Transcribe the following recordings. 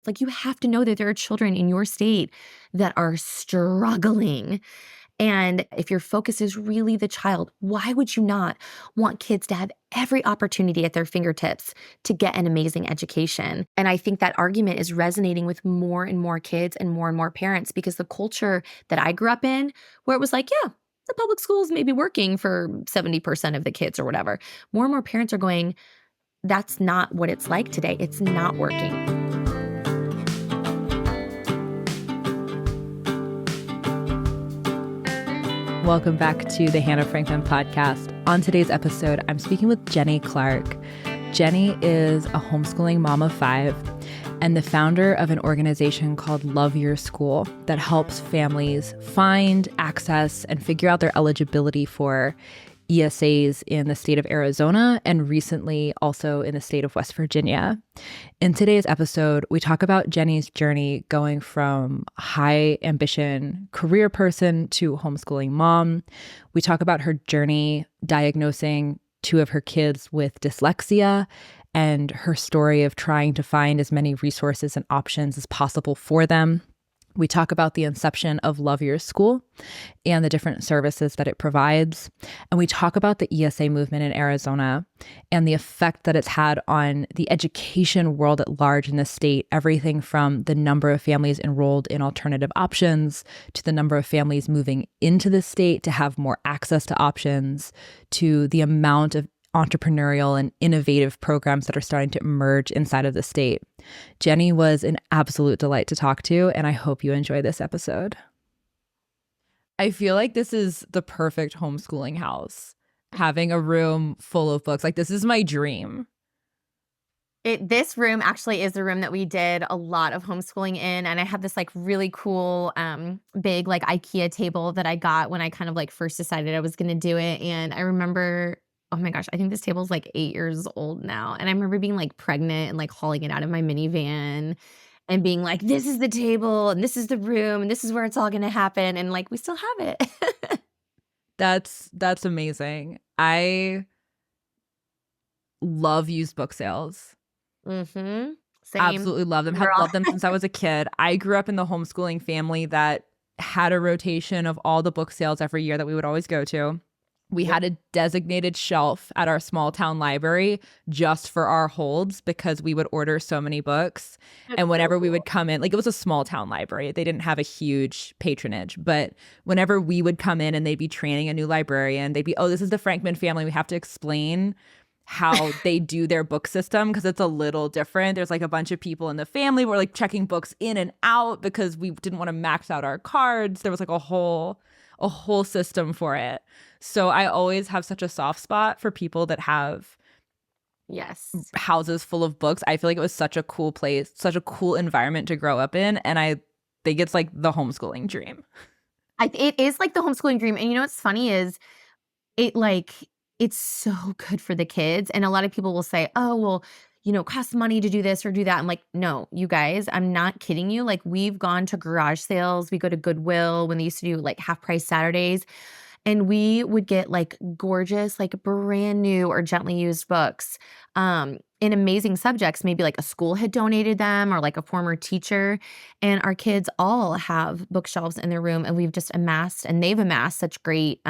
Like, you have to know that there are children in your state that are struggling. And if your focus is really the child, why would you not want kids to have every opportunity at their fingertips to get an amazing education? And I think that argument is resonating with more and more kids and more parents, because the culture that I grew up in, where it was like, yeah, the public schools may be working for 70% of the kids or whatever. More and more parents are going, that's not what it's like today. It's not working. Welcome back to the Hannah Franklin podcast. On today's episode, I'm speaking with Jenny Clark. Jenny is a homeschooling mom of 5 and the founder of an organization called Love Your School that helps families find, access, and figure out their eligibility for ESAs in the state of Arizona and recently also in the state of West Virginia. In today's episode, we talk about Jenny's journey going from high ambition career person to homeschooling mom. We talk about her journey diagnosing 2 of her kids with dyslexia and her story of trying to find as many resources and options as possible for them. We talk about the inception of Love Your School and the different services that it provides. And we talk about the ESA movement in Arizona and the effect that it's had on the education world at large in the state, everything from the number of families enrolled in alternative options to the number of families moving into the state to have more access to options, to the amount of entrepreneurial and innovative programs that are starting to emerge inside of the state. Jenny was an absolute delight to talk to, and I hope you enjoy this episode. I feel like this is the perfect homeschooling house, having a room full of books. Like, this is my dream. This room actually is the room that we did a lot of homeschooling in. And I have this like really cool, big like IKEA table that I got when I kind of like first decided I was going to do it. And I remember, oh my gosh, I think this table's like 8 years old now. And I remember being like pregnant and like hauling it out of my minivan and being like, this is the table and this is the room and this is where it's all going to happen. And like, we still have it. That's amazing. I love used book sales. Mm-hmm. Same. Absolutely love them. Have loved them since I was a kid. I grew up in the homeschooling family that had a rotation of all the book sales every year that we would always go to. We had a designated shelf at our small town library just for our holds because we would order so many books. And whenever we would come in, like, it was a small town library. They didn't have a huge patronage. But whenever we would come in and they'd be training a new librarian, they'd be, oh, this is the Frankman family. We have to explain how they do their book system because it's a little different. There's like a bunch of people in the family who were like checking books in and out because we didn't want to max out our cards. There was like a whole system for it. So I always have such a soft spot for people that have houses full of books. I feel like it was such a cool place, such a cool environment to grow up in. And I think it's like the homeschooling dream. It is like the homeschooling dream. And you know what's funny is it's so good for the kids. And a lot of people will say, oh, well, it costs money to do this or do that. I'm like, no, you guys, I'm not kidding you. Like, we've gone to garage sales. We go to Goodwill when they used to do like half price Saturdays. And we would get like gorgeous, like brand new or gently used books in amazing subjects. Maybe like a school had donated them or like a former teacher. And our kids all have bookshelves in their room. And they've amassed such great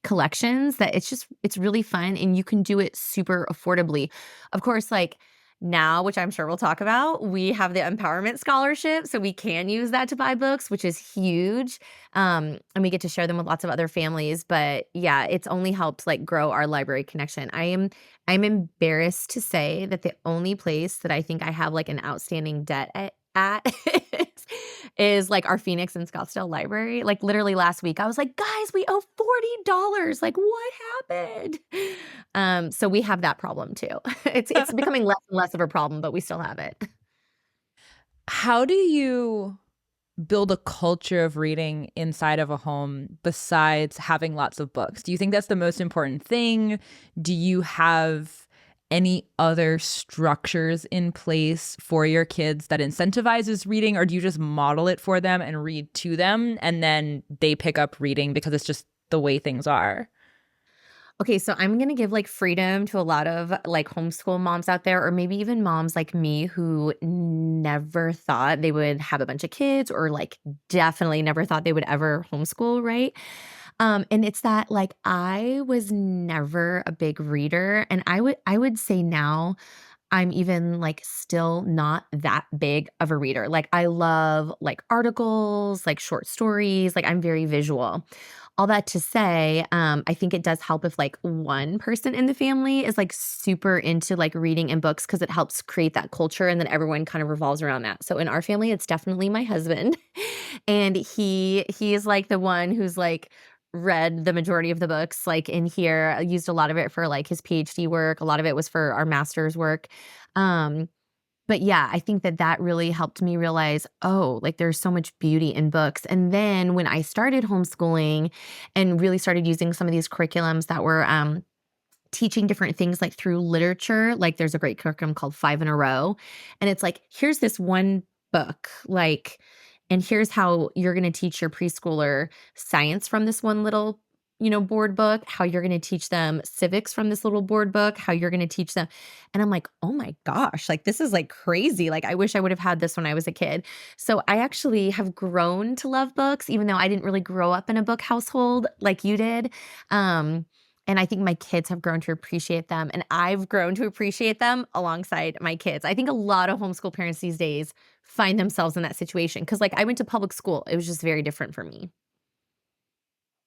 collections that it's really fun. And you can do it super affordably. Of course, like now, which I'm sure we'll talk about, we have the empowerment scholarship. So we can use that to buy books, which is huge. And we get to share them with lots of other families. But yeah, it's only helped like grow our library connection. I'm embarrassed to say that the only place that I think I have like an outstanding debt at is like our Phoenix and Scottsdale library. Like literally last week, I was like, guys, we owe $40. Like, what happened? So we have that problem too. It's becoming less and less of a problem, but we still have it. How do you build a culture of reading inside of a home besides having lots of books? Do you think that's the most important thing? Do you have any other structures in place for your kids that incentivizes reading, or do you just model it for them and read to them and then they pick up reading because it's just the way things are? Okay, so I'm gonna give like freedom to a lot of like homeschool moms out there, or maybe even moms like me who never thought they would have a bunch of kids, or like definitely never thought they would ever homeschool, right? And it's that like I was never a big reader, and I would say now I'm even like still not that big of a reader. Like I love like articles, like short stories, like I'm very visual. All that to say, I think it does help if like one person in the family is like super into like reading and books because it helps create that culture and then everyone kind of revolves around that. So in our family, it's definitely my husband. And he is like the one who's like read the majority of the books like in here, used a lot of it for like his PhD work. A lot of it was for our master's work. Um, but yeah, I think that that really helped me realize, oh, like there's so much beauty in books. And then when I started homeschooling and really started using some of these curriculums that were teaching different things like through literature, like there's a great curriculum called Five in a Row. And it's like, here's this one book, like, and here's how you're going to teach your preschooler science from this one little, board book, how you're going to teach them civics from this little board book, how you're going to teach them. And I'm like, oh my gosh, like this is like crazy. Like I wish I would have had this when I was a kid. So I actually have grown to love books, even though I didn't really grow up in a book household like you did. Um, and I think my kids have grown to appreciate them, and I've grown to appreciate them alongside my kids. I think a lot of homeschool parents these days find themselves in that situation because, like, I went to public school. It was just very different for me.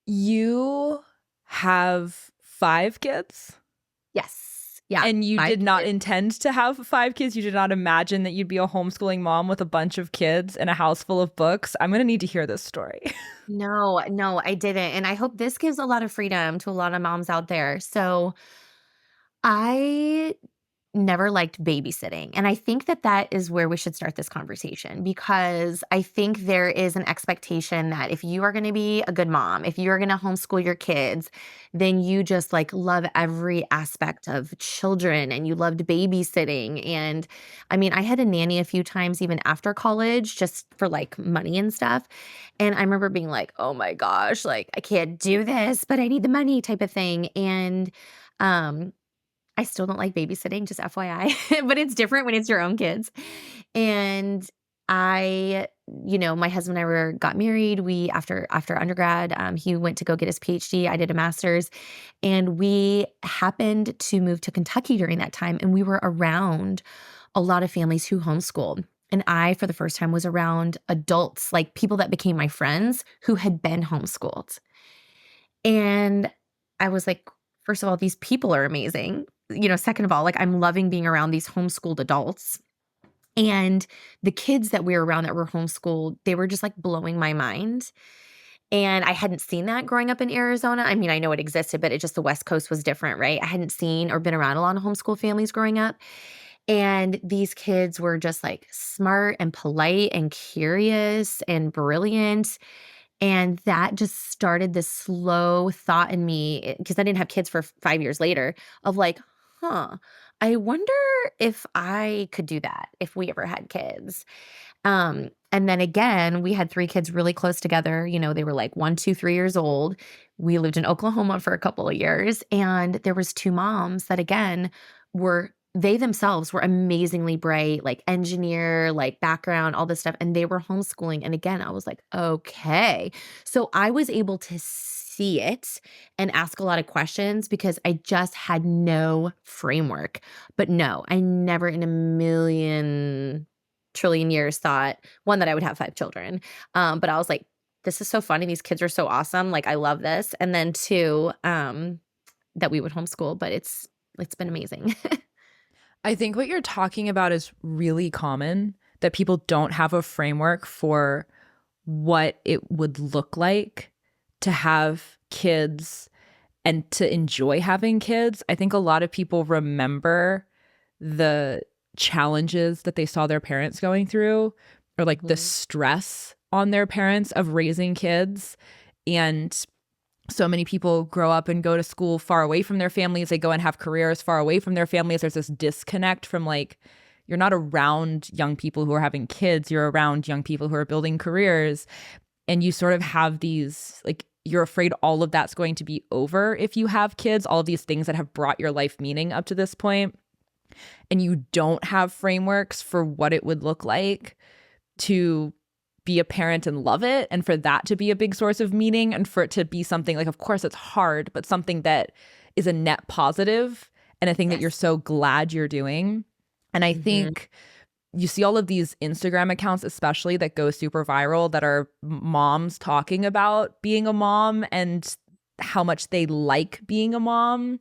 You have 5 kids? Yes. Yeah. And you 5 did not kids. intend to have 5 kids? You did not imagine that you'd be a homeschooling mom with a bunch of kids and a house full of books? I'm going to need to hear this story. No, no, I didn't, and I hope this gives a lot of freedom to a lot of moms out there. So, I never liked babysitting. And I think that that is where we should start this conversation because I think there is an expectation that if you are going to be a good mom, if you're going to homeschool your kids, then you just like love every aspect of children and you loved babysitting. And I mean, I had a nanny a few times even after college just for like money and stuff. And I remember being like, oh my gosh, like I can't do this, but I need the money type of thing. And, um, I still don't like babysitting, just FYI, but it's different when it's your own kids. And I, my husband and I got married. We after undergrad, he went to go get his PhD. I did a master's, and we happened to move to Kentucky during that time, and we were around a lot of families who homeschooled. And I, for the first time, was around adults, like people that became my friends who had been homeschooled. And I was like, first of all, these people are amazing. Second of all, like I'm loving being around these homeschooled adults. And the kids that we were around that were homeschooled, they were just like blowing my mind. And I hadn't seen that growing up in Arizona. I mean, I know it existed, but it just the West Coast was different, right? I hadn't seen or been around a lot of homeschool families growing up. And these kids were just like smart and polite and curious and brilliant. And that just started this slow thought in me because I didn't have kids for 5 years later of like, huh, I wonder if I could do that if we ever had kids. And then again, we had 3 kids really close together. They were like 1, 2, 3 years old. We lived in Oklahoma for a couple of years, and there was 2 moms that again they themselves were amazingly bright, like engineer, like background, all this stuff, and they were homeschooling. And again, I was like, okay. So I was able to see it and ask a lot of questions because I just had no framework. But no, I never in a million trillion years thought, one, that I would have 5 children. But I was like, this is so funny. These kids are so awesome. Like, I love this. And then 2, that we would homeschool, but it's been amazing. I think what you're talking about is really common, that people don't have a framework for what it would look like to have kids and to enjoy having kids. I think a lot of people remember the challenges that they saw their parents going through, or like the stress on their parents of raising kids. And so many people grow up and go to school far away from their families. They go and have careers far away from their families. There's this disconnect from like, you're not around young people who are having kids. You're around young people who are building careers. And you sort of have these like you're afraid all of that's going to be over if you have kids, all of these things that have brought your life meaning up to this point, and you don't have frameworks for what it would look like to be a parent and love it, and for that to be a big source of meaning, and for it to be something like, of course it's hard, but something that is a net positive and a thing that you're Yes. so glad you're doing. And I Mhm. think you see all of these Instagram accounts, especially, that go super viral, that are moms talking about being a mom and how much they like being a mom.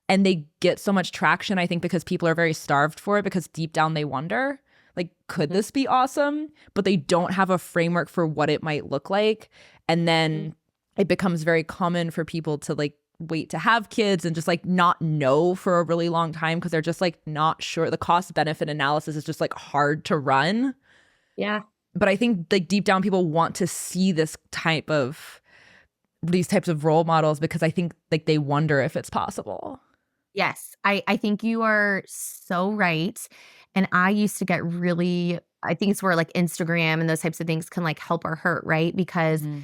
And they get so much traction, I think, because people are very starved for it, because deep down they wonder, like, could Mhm. this be awesome? But they don't have a framework for what it might look like. And Mhm. then it becomes very common for people to like wait to have kids and just like not know for a really long time, because they're just like not sure. The cost benefit analysis is just like hard to run. Yeah. But I think like deep down people want to see these types of role models, because I think like they wonder if it's possible. Yes, I think you are so right, and I used to get really I think it's where, like, Instagram and those types of things can, like, help or hurt, right? Because Mhm.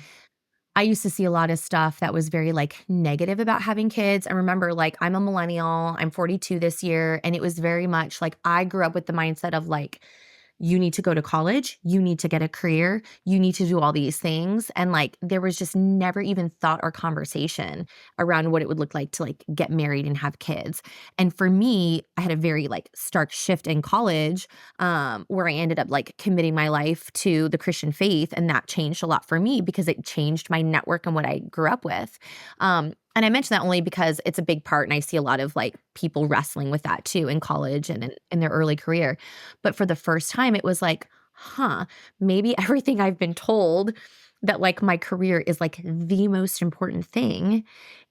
I used to see a lot of stuff that was very, like, negative about having kids. I remember, like, I'm a millennial, I'm 42 this year, and it was very much like I grew up with the mindset of, like, you need to go to college, you need to get a career, you need to do all these things, and, like, there was just never even thought or conversation around what it would look like to, like, get married and have kids, and for me, I had a very, like, stark shift in college, where I ended up, like, committing my life to the Christian faith, and that changed a lot for me because it changed my network and what I grew up with, and I mention that only because it's a big part, and I see a lot of, like, people wrestling with that too in college and in their early career. But for the first time, it was like, huh, maybe everything I've been told that, like, my career is, like, the most important thing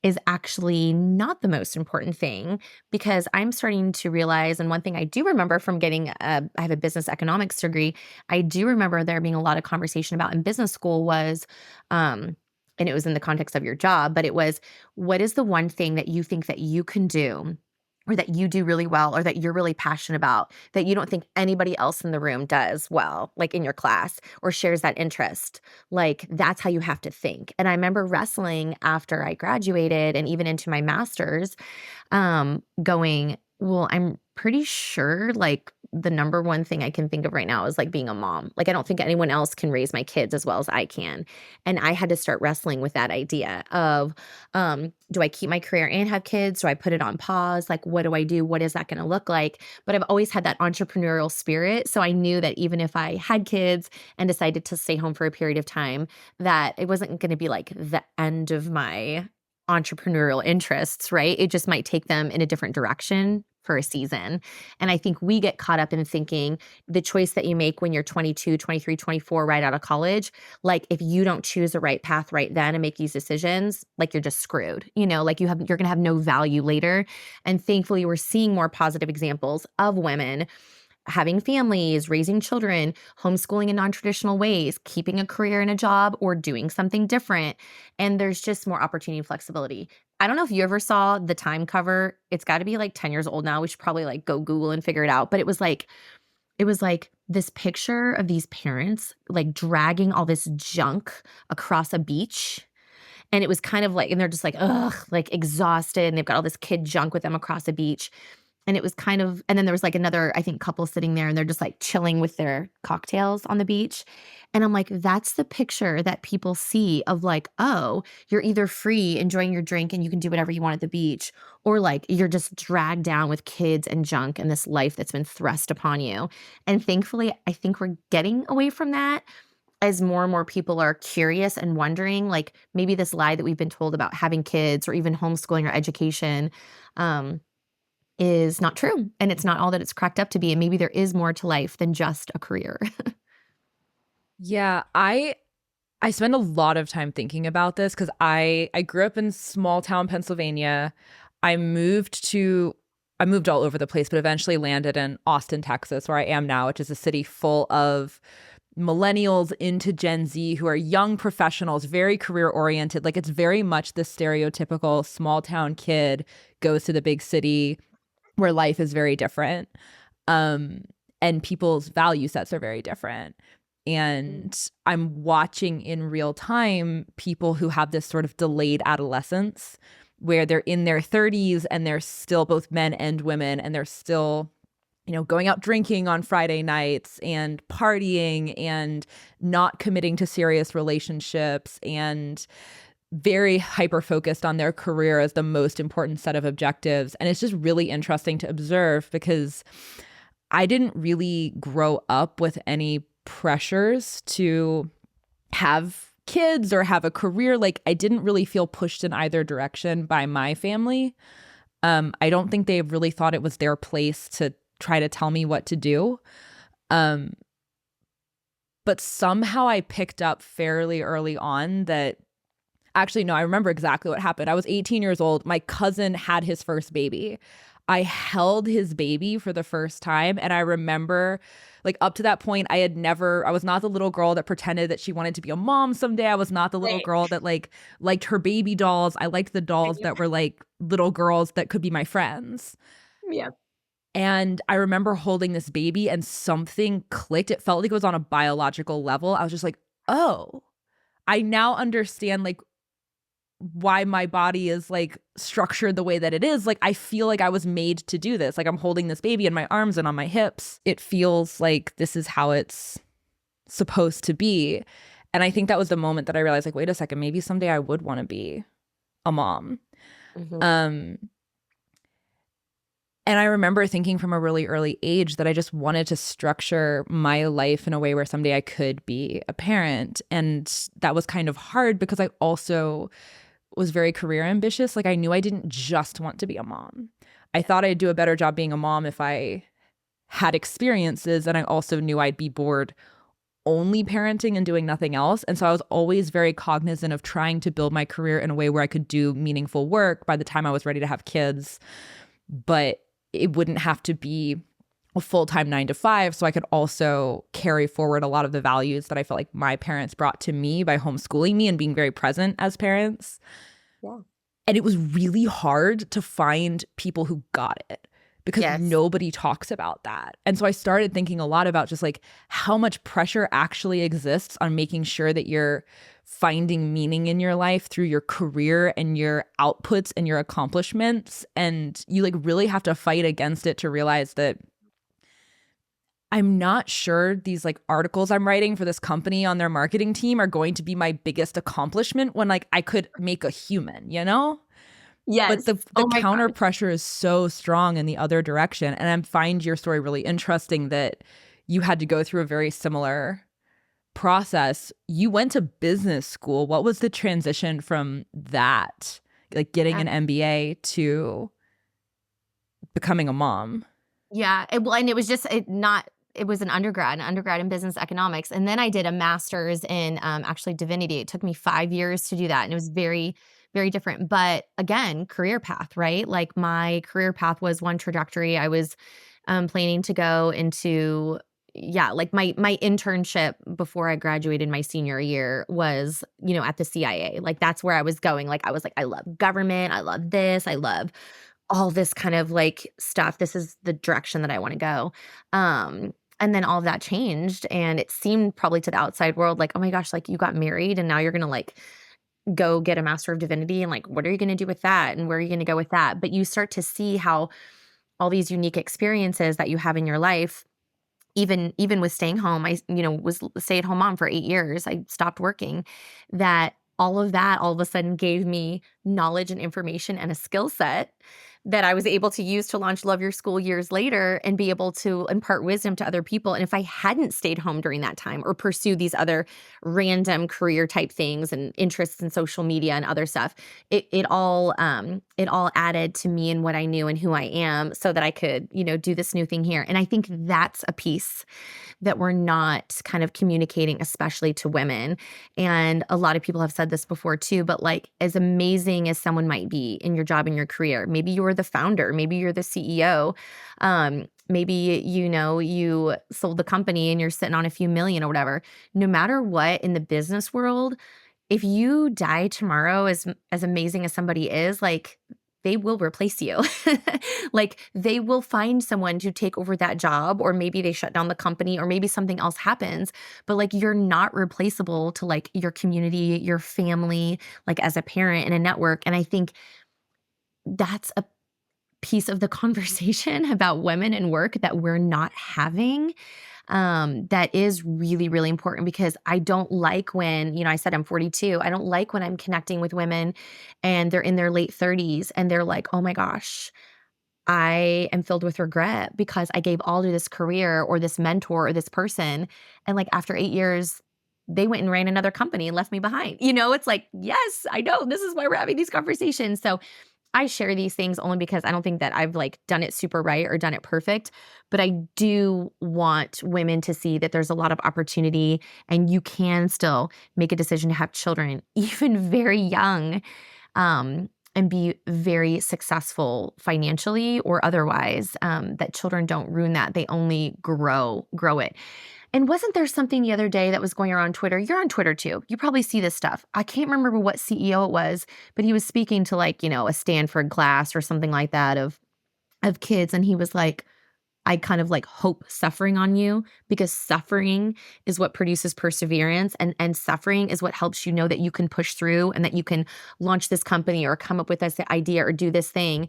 is actually not the most important thing, because I'm starting to realize, and one thing I do remember from getting I have a business economics degree, I do remember there being a lot of conversation about in business school was, and it was in the context of your job, but it was, what is the one thing that you think that you can do or that you do really well or that you're really passionate about that you don't think anybody else in the room does well, like in your class or shares that interest? Like, that's how you have to think. And I remember wrestling after I graduated and even into my master's, going, well, I'm pretty sure, like, the number one thing I can think of right now is, like, being a mom. Like, I don't think anyone else can raise my kids as well as I can, and I had to start wrestling with that idea of, do I keep my career and have kids? Do I put it on pause? Like, what do I do? What is that gonna look like? But I've always had that entrepreneurial spirit, so I knew that even if I had kids and decided to stay home for a period of time, that it wasn't gonna be, like, the end of my entrepreneurial interests, right? It just might take them in a different direction for a season. And I think we get caught up in thinking the choice that you make when you're 22, 23, 24, right out of college, like, if you don't choose the right path right then and make these decisions, like, you're just screwed. Like, you're gonna have no value later. And thankfully, we're seeing more positive examples of women having families, raising children, homeschooling in non-traditional ways, keeping a career and a job, or doing something different. And there's just more opportunity and flexibility. I don't know if you ever saw the Time cover. It's got to be like 10 years old now. We should probably like go Google and figure it out. But it was like this picture of these parents like dragging all this junk across a beach. And it was kind of like, and they're just like, ugh, like exhausted. And they've got all this kid junk with them across a beach. And it was kind of, and then there was like another, I think, couple sitting there and they're just like chilling with their cocktails on the beach. And I'm like, that's the picture that people see of like, oh, you're either free enjoying your drink and you can do whatever you want at the beach, or like you're just dragged down with kids and junk and this life that's been thrust upon you. And thankfully, I think we're getting away from that as more and more people are curious and wondering, like, maybe this lie that we've been told about having kids or even homeschooling or education, um, is not true, and it's not all that it's cracked up to be, and maybe there is more to life than just a career. Yeah, I spend a lot of time thinking about this, because I grew up in small town Pennsylvania. I moved to I moved all over the place, but eventually landed in Austin, Texas, where I am now, which is a city full of millennials into Gen Z who are young professionals, very career oriented. Like, it's very much the stereotypical small town kid goes to the big city where life is very different. Um, and people's value sets are very different. And I'm watching in real time people who have this sort of delayed adolescence where they're in their 30s and they're still both men and women, and they're still, going out drinking on Friday nights and partying and not committing to serious relationships and very hyper focused on their career as the most important set of objectives. And it's just really interesting to observe because I didn't really grow up with any pressures to have kids or have a career. Like, I didn't really feel pushed in either direction by my family. I don't think they really thought it was their place to try to tell me what to do. But somehow I picked up fairly early on that actually, no, I remember exactly what happened. I was 18 years old. My cousin had his first baby. I held his baby for the first time. And I remember, like, up to that point, I was not the little girl that pretended that she wanted to be a mom someday. I was not the little Right. girl that liked her baby dolls. I liked the dolls that were like little girls that could be my friends. Yeah. And I remember holding this baby and something clicked. It felt like it was on a biological level. I was just like, oh, I now understand like why my body is like structured the way that it is. Like, I feel like I was made to do this. Like, I'm holding this baby in my arms and on my hips. It feels like this is how it's supposed to be. And I think that was the moment that I realized, like, wait a second, maybe someday I would want to be a mom. Mm-hmm. And I remember thinking from a really early age that I just wanted to structure my life in a way where someday I could be a parent. And that was kind of hard because I also was very career ambitious. Like, I knew I didn't just want to be a mom. I thought I'd do a better job being a mom if I had experiences, and I also knew I'd be bored only parenting and doing nothing else. And so I was always very cognizant of trying to build my career in a way where I could do meaningful work by the time I was ready to have kids. But it wouldn't have to be a full-time 9 to 5. So I could also carry forward a lot of the values that I felt like my parents brought to me by homeschooling me and being very present as parents. Yeah. And it was really hard to find people who got it because Yes. nobody talks about that. And so I started thinking a lot about just like how much pressure actually exists on making sure that you're finding meaning in your life through your career and your outputs and your accomplishments. And you like really have to fight against it to realize that I'm not sure these like articles I'm writing for this company on their marketing team are going to be my biggest accomplishment when like I could make a human, you know? Yes. But the Oh my counter God. pressure is so strong in the other direction. And I find your story really interesting that you had to go through a very similar process. You went to business school. What was the transition from that, like getting an MBA to becoming a mom? Yeah. And it was just it was an undergrad in business economics. And then I did a master's in actually divinity. It took me 5 years to do that. And it was very, very different. But again, career path, right? Like my career path was one trajectory. I was planning to go into, like my internship before I graduated my senior year was, at the CIA. Like that's where I was going. Like I was like, I love government. I love this. I love all this kind of like stuff. This is the direction that I want to go. And then all of that changed, and it seemed probably to the outside world like, oh my gosh, like you got married and now you're going to like go get a master of divinity, and like what are you going to do with that, and where are you going to go with that? But you start to see how all these unique experiences that you have in your life, even with staying home, I was a stay-at-home mom for 8 years. I stopped working. That all of a sudden gave me knowledge and information and a skill set that I was able to use to launch Love Your School years later and be able to impart wisdom to other people. And if I hadn't stayed home during that time or pursue these other random career type things and interests in social media and other stuff, it all added to me and what I knew and who I am so that I could, do this new thing here. And I think that's a piece that we're not kind of communicating, especially to women. And a lot of people have said this before too, but like as amazing as someone might be in your job and your career, maybe you're the founder, maybe you're the CEO, maybe, you sold the company and you're sitting on a few million or whatever. No matter what in the business world, if you die tomorrow, as amazing as somebody is, like they will replace you. Like they will find someone to take over that job, or maybe they shut down the company, or maybe something else happens. But like you're not replaceable to like your community, your family, like as a parent in a network. And I think that's a piece of the conversation about women and work that we're not having, that is really, really important, because I don't like when, I said I'm 42. I don't like when I'm connecting with women and they're in their late 30s and they're like, oh my gosh, I am filled with regret because I gave all to this career or this mentor or this person. And like after 8 years, they went and ran another company and left me behind. It's like, yes, I know. This is why we're having these conversations. So I share these things only because I don't think that I've like done it super right or done it perfect, but I do want women to see that there's a lot of opportunity and you can still make a decision to have children, even very young, and be very successful financially or otherwise, that children don't ruin that. They only grow it. And wasn't there something the other day that was going around Twitter? You're on Twitter too. You probably see this stuff. I can't remember what CEO it was, but he was speaking to like, a Stanford class or something like that of kids. And he was like, I kind of like hope suffering on you, because suffering is what produces perseverance, and suffering is what helps you know that you can push through and that you can launch this company or come up with this idea or do this thing.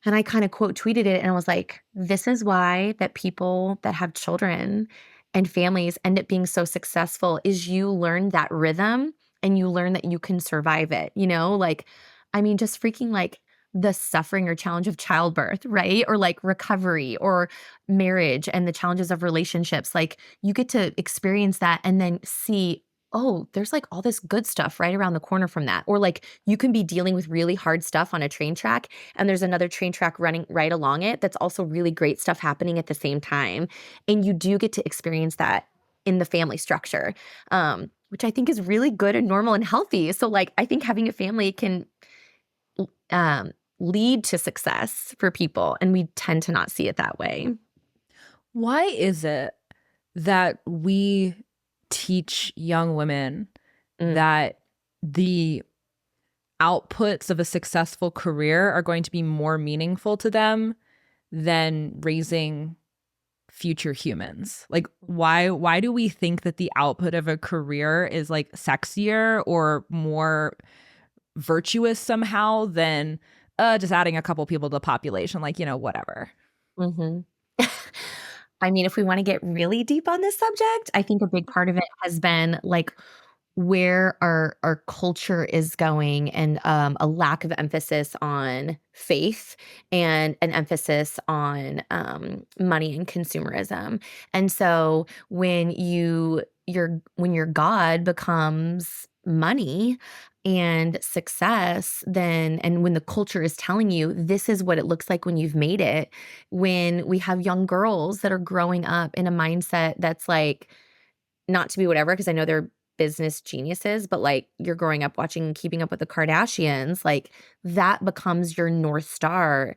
And I kind of quote tweeted it and I was like, this is why that people that have children and families end up being so successful, is you learn that rhythm and you learn that you can survive it, like, I mean, just freaking like the suffering or challenge of childbirth, right? Or like recovery or marriage and the challenges of relationships. Like you get to experience that and then see, oh, there's like all this good stuff right around the corner from that. Or like you can be dealing with really hard stuff on a train track and there's another train track running right along it that's also really great stuff happening at the same time. And you do get to experience that in the family structure, which I think is really good and normal and healthy. So like I think having a family can um, lead to success for people, and we tend to not see it that way. Why is it that we teach young women Mm. that the outputs of a successful career are going to be more meaningful to them than raising future humans? Like why do we think that the output of a career is like sexier or more virtuous somehow than just adding a couple people to the population, like, whatever? Mhm. I mean, if we wanna get really deep on this subject, I think a big part of it has been, like, where our culture is going, and, a lack of emphasis on faith and an emphasis on, money and consumerism. And so when when your God becomes money and success, then and when the culture is telling you this is what it looks like when you've made it, when we have young girls that are growing up in a mindset that's like, not to be whatever, because I know they're business geniuses, but like you're growing up watching Keeping Up with the Kardashians, like that becomes your North Star,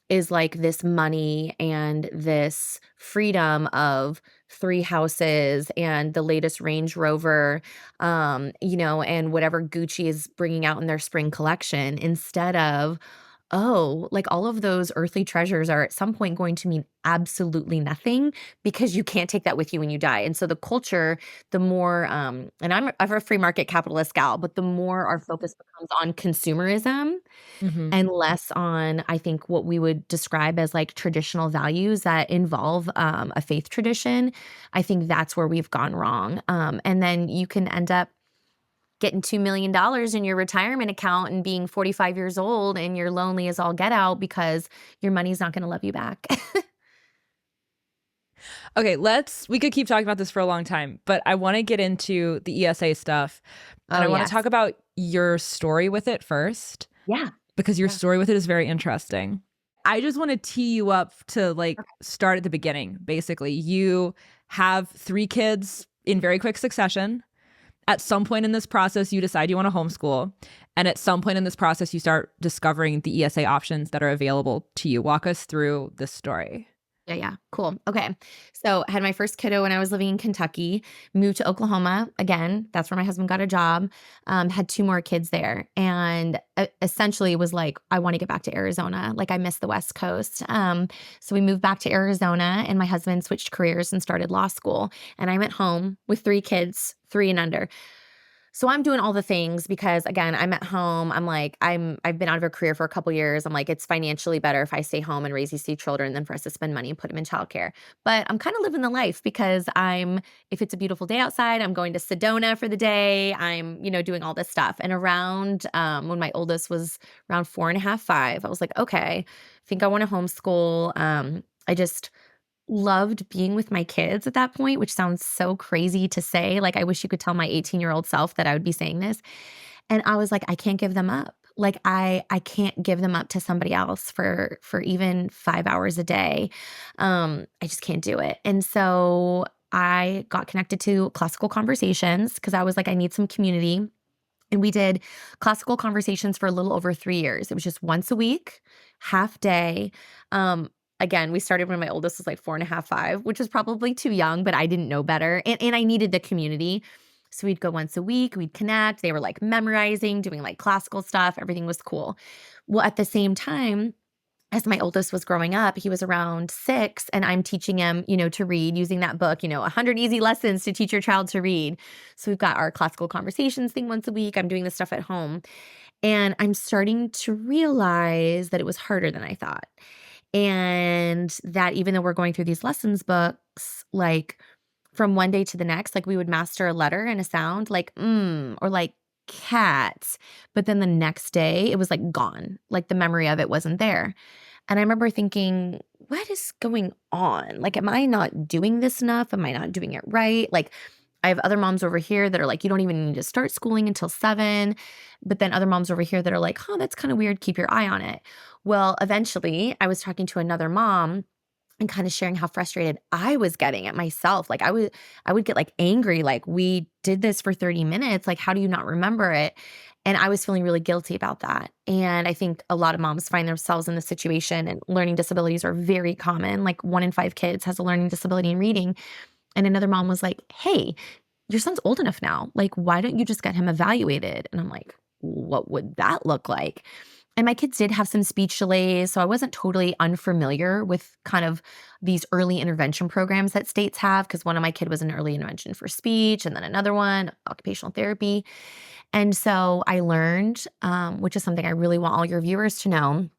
is like this money and this freedom of three houses and the latest Range Rover, and whatever Gucci is bringing out in their spring collection, instead of, oh, like all of those earthly treasures are at some point going to mean absolutely nothing, because you can't take that with you when you die. And so the culture, the more, and I'm a free market capitalist gal, but the more our focus becomes on consumerism Mm-hmm. and less on, I think, what we would describe as like traditional values that involve, a faith tradition, I think that's where we've gone wrong. And then you can end up getting $2 million in your retirement account and being 45 years old and you're lonely as all get out because your money's not going to love you back. Okay, we could keep talking about this for a long time, but I want to get into the ESA stuff. And Oh, I want to yes. talk about your story with it first, Yeah. because your Yeah. story with it is very interesting. I just want to tee you up to like start at the beginning. Basically, you have 3 kids in very quick succession. At some point in this process, you decide you want to homeschool. And at some point in this process, you start discovering the ESA options that are available to you. Walk us through this story. Yeah, yeah. Cool. Okay. So I had my first kiddo when I was living in Kentucky, moved to Oklahoma. Again, that's where my husband got a job. Had two more kids there. And essentially was like, I want to get back to Arizona. Like I miss the West Coast. So we moved back to Arizona and my husband switched careers and started law school. And I went home with three kids, 3 and under. So I'm doing all the things because again, I'm at home. I've been out of a career for a couple years. I'm like, it's financially better if I stay home and raise these two children than for us to spend money and put them in childcare. But I'm kind of living the life because if it's a beautiful day outside, I'm going to Sedona for the day. I'm, doing all this stuff. And around when my oldest was around 4.5, 5, I was like, okay, I think I want to homeschool. I just loved being with my kids at that point, which sounds so crazy to say. Like, I wish you could tell my 18-year-old self that I would be saying this. And I was like, I can't give them up. Like, I can't give them up to somebody else for even 5 hours a day. I just can't do it. And so I got connected to Classical Conversations because I was like, I need some community. And we did classical conversations for a little over 3 years. It was just once a week, half day. Um, Again, we started when my oldest was like 4.5, 5, which was probably too young, but I didn't know better. And I needed the community. So we'd go once a week, we'd connect. They were like memorizing, doing like classical stuff. Everything was cool. Well, at the same time, as my oldest was growing up, he was around 6, and I'm teaching him, to read using that book, 100 Easy Lessons to Teach Your Child to Read. So we've got our classical conversations thing once a week. I'm doing this stuff at home. And I'm starting to realize that it was harder than I thought. And that even though we're going through these lessons books, like from one day to the next, like we would master a letter and a sound like or like cat. But then the next day it was like gone. Like the memory of it wasn't there. And I remember thinking, what is going on? Like, am I not doing this enough? Am I not doing it right? Like, I have other moms over here that are like, you don't even need to start schooling until 7. But then other moms over here that are like, oh, that's kind of weird. Keep your eye on it. Well, eventually I was talking to another mom and kind of sharing how frustrated I was getting at myself. Like I would get like angry, like we did this for 30 minutes. Like, how do you not remember it? And I was feeling really guilty about that. And I think a lot of moms find themselves in this situation, and learning disabilities are very common. Like 1 in 5 kids has a learning disability in reading. And another mom was like, hey, your son's old enough now. Like, why don't you just get him evaluated? And I'm like, what would that look like? And my kids did have some speech delays, so I wasn't totally unfamiliar with kind of these early intervention programs that states have, because one of my kid was an early intervention for speech, and then another one, occupational therapy. And so I learned, which is something I really want all your viewers to know,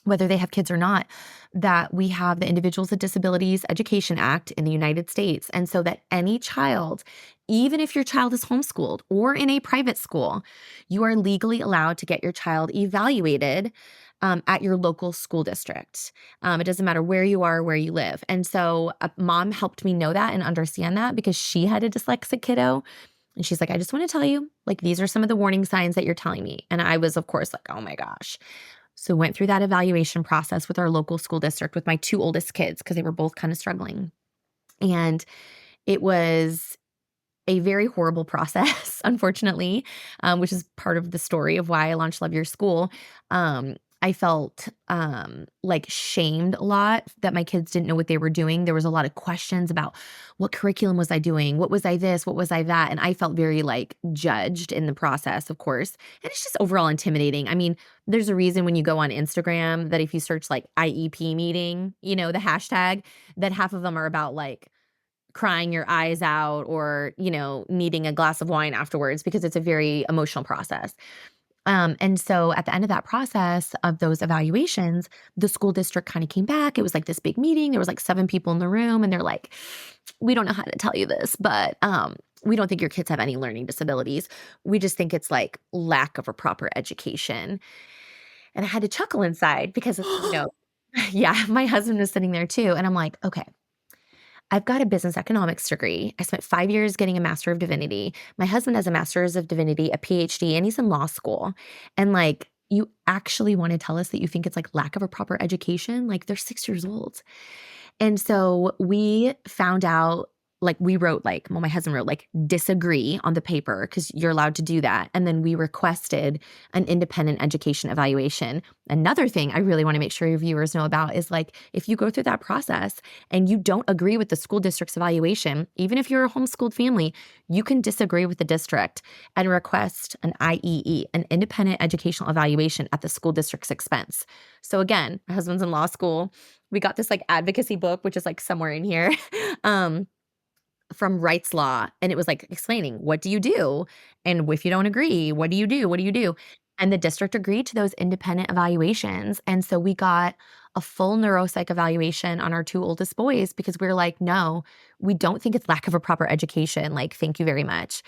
whether they have kids or not, that we have the Individuals with Disabilities Education Act in the United States. And so that any child, even if your child is homeschooled or in a private school, you are legally allowed to get your child evaluated at your local school district. It doesn't matter where you are, where you live. And so a mom helped me know that and understand that because she had a dyslexic kiddo. And she's like, I just want to tell you, like, these are some of the warning signs that you're telling me. And I was, of course, like, oh my gosh. So went through that evaluation process with our local school district with my two oldest kids because they were both kind of struggling. And it was a very horrible process, unfortunately, which is part of the story of why I launched Love Your School. I felt like shamed a lot that my kids didn't know what they were doing. There was a lot of questions about what curriculum was I doing? What was I this? What was I that? And I felt very like judged in the process, of course. And it's just overall intimidating. I mean, there's a reason when you go on Instagram that if you search like IEP meeting, the hashtag, that half of them are about like crying your eyes out or, needing a glass of wine afterwards because it's a very emotional process. And so at the end of that process of those evaluations, the school district kind of came back. It was like this big meeting. There was like 7 people in the room, and they're like, we don't know how to tell you this, but we don't think your kids have any learning disabilities. We just think it's like lack of a proper education. And I had to chuckle inside because, yeah, my husband was sitting there too. And I'm like, okay, I've got a business economics degree. I spent 5 years getting a Master of Divinity. My husband has a Master's of Divinity, a PhD, and he's in law school. And like, you actually want to tell us that you think it's like lack of a proper education? Like, they're 6 years old. And so we found out like we wrote like, well, my husband wrote like disagree on the paper because you're allowed to do that. And then we requested an independent education evaluation. Another thing I really want to make sure your viewers know about is like, if you go through that process and you don't agree with the school district's evaluation, even if you're a homeschooled family, you can disagree with the district and request an IEE, an independent educational evaluation at the school district's expense. So again, my husband's in law school. We got this like advocacy book, which is like somewhere in here. From Rights Law, and it was like explaining, what do you do? And if you don't agree, what do you do? What do you do? And the district agreed to those independent evaluations. And so we got a full neuropsych evaluation on our two oldest boys because we were like, no, we don't think it's lack of a proper education. Like, thank you very much.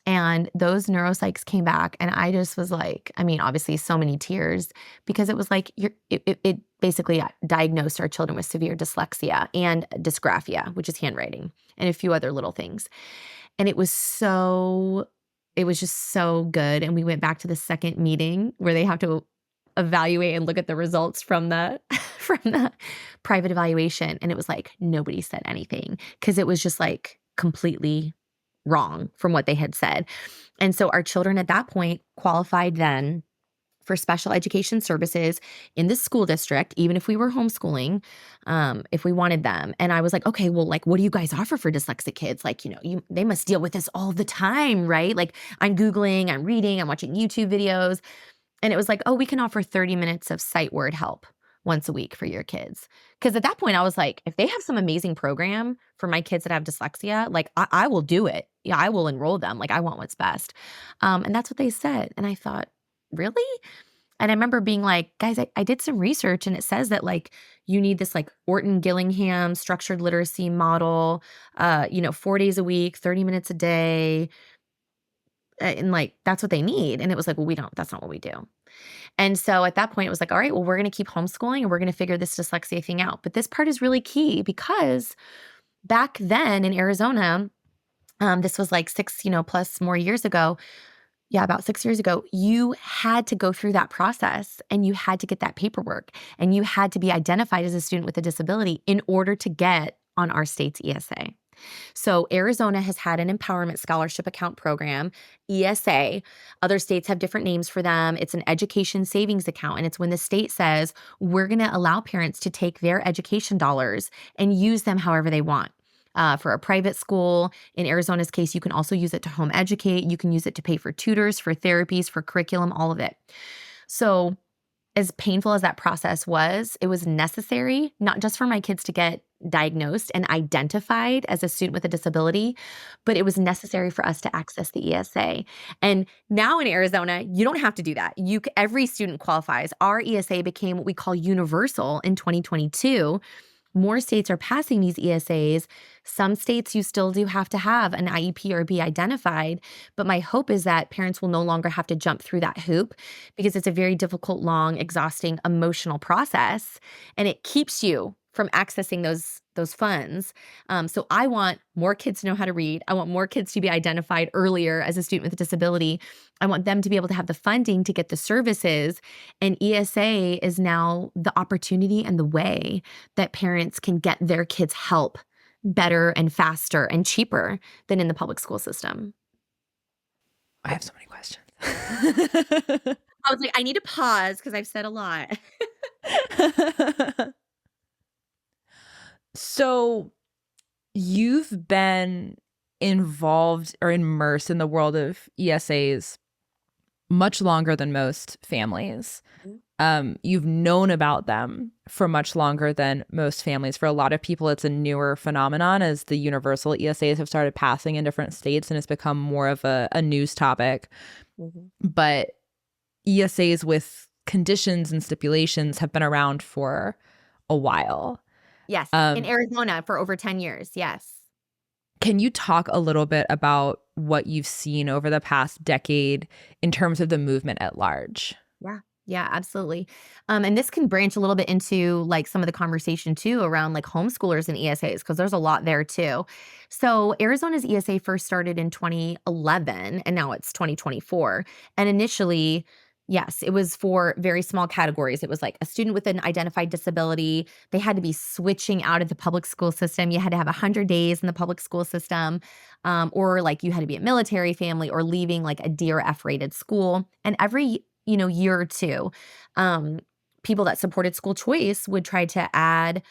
And those neuropsychs came back, and I just was like, I mean, obviously so many tears because it was like, it basically diagnosed our children with severe dyslexia and dysgraphia, which is handwriting, and a few other little things. And it was just so good. And we went back to the second meeting where they have to evaluate and look at the results from the from the private evaluation. And it was like, nobody said anything because it was just like completely wrong from what they had said. And so our children at that point qualified then for special education services in the school district, even if we were homeschooling, if we wanted them. And I was like, okay, well, like, what do you guys offer for dyslexic kids? Like, they must deal with this all the time, right? Like, I'm Googling, I'm reading, I'm watching YouTube videos. And it was like, oh, we can offer 30 minutes of sight word help once a week for your kids. Because at that point, I was like, if they have some amazing program for my kids that have dyslexia, like I will do it. Yeah, I will enroll them. Like I want what's best. And that's what they said. And I thought, really? And I remember being like, guys, I did some research and it says that like you need this like Orton-Gillingham structured literacy model, 4 days a week, 30 minutes a day. And like, that's what they need. And it was like, well, that's not what we do. And so at that point, it was like, all right, well, we're going to keep homeschooling and we're going to figure this dyslexia thing out. But this part is really key because back then in Arizona, this was like 6, plus more years ago. Yeah, about 6 years ago, you had to go through that process and you had to get that paperwork and you had to be identified as a student with a disability in order to get on our state's ESA. So Arizona has had an empowerment scholarship account program, ESA. Other states have different names for them. It's an education savings account. And it's when the state says, we're going to allow parents to take their education dollars and use them however they want. For a private school, in Arizona's case, you can also use it to home educate. You can use it to pay for tutors, for therapies, for curriculum, all of it. So as painful as that process was, it was necessary, not just for my kids to get diagnosed and identified as a student with a disability, but it was necessary for us to access the ESA. And now in Arizona, you don't have to do that. Every student qualifies. Our ESA became what we call universal in 2022. More states are passing these ESAs. Some states you still do have to have an IEP or be identified, but my hope is that parents will no longer have to jump through that hoop because it's a very difficult, long, exhausting, emotional process, and it keeps you from accessing those funds. So I want more kids to know how to read. I want more kids to be identified earlier as a student with a disability. I want them to be able to have the funding to get the services. And ESA is now the opportunity and the way that parents can get their kids help better and faster and cheaper than in the public school system. I have so many questions. I was like, I need to pause because I've said a lot. So you've been involved or immersed in the world of ESAs much longer than most families. You've known about them for much longer than most families. For a lot of people, it's a newer phenomenon as the universal ESAs have started passing in different states and it's become more of a news topic. Mm-hmm. But ESAs with conditions and stipulations have been around for a while. Yes, in Arizona for over 10 years, yes. Can you talk a little bit about what you've seen over the past decade in terms of the movement at large? Yeah, absolutely. And this can branch a little bit into like some of the conversation too around like homeschoolers and ESAs, because there's a lot there too. So Arizona's ESA first started in 2011 and now it's 2024. And initially Yes, it was for very small categories. It was like a student with an identified disability. They had to be switching out of the public school system. You had to have 100 days in the public school system, or like you had to be a military family or leaving like a D or F rated school. And every year or two, um, people that supported school choice would try to add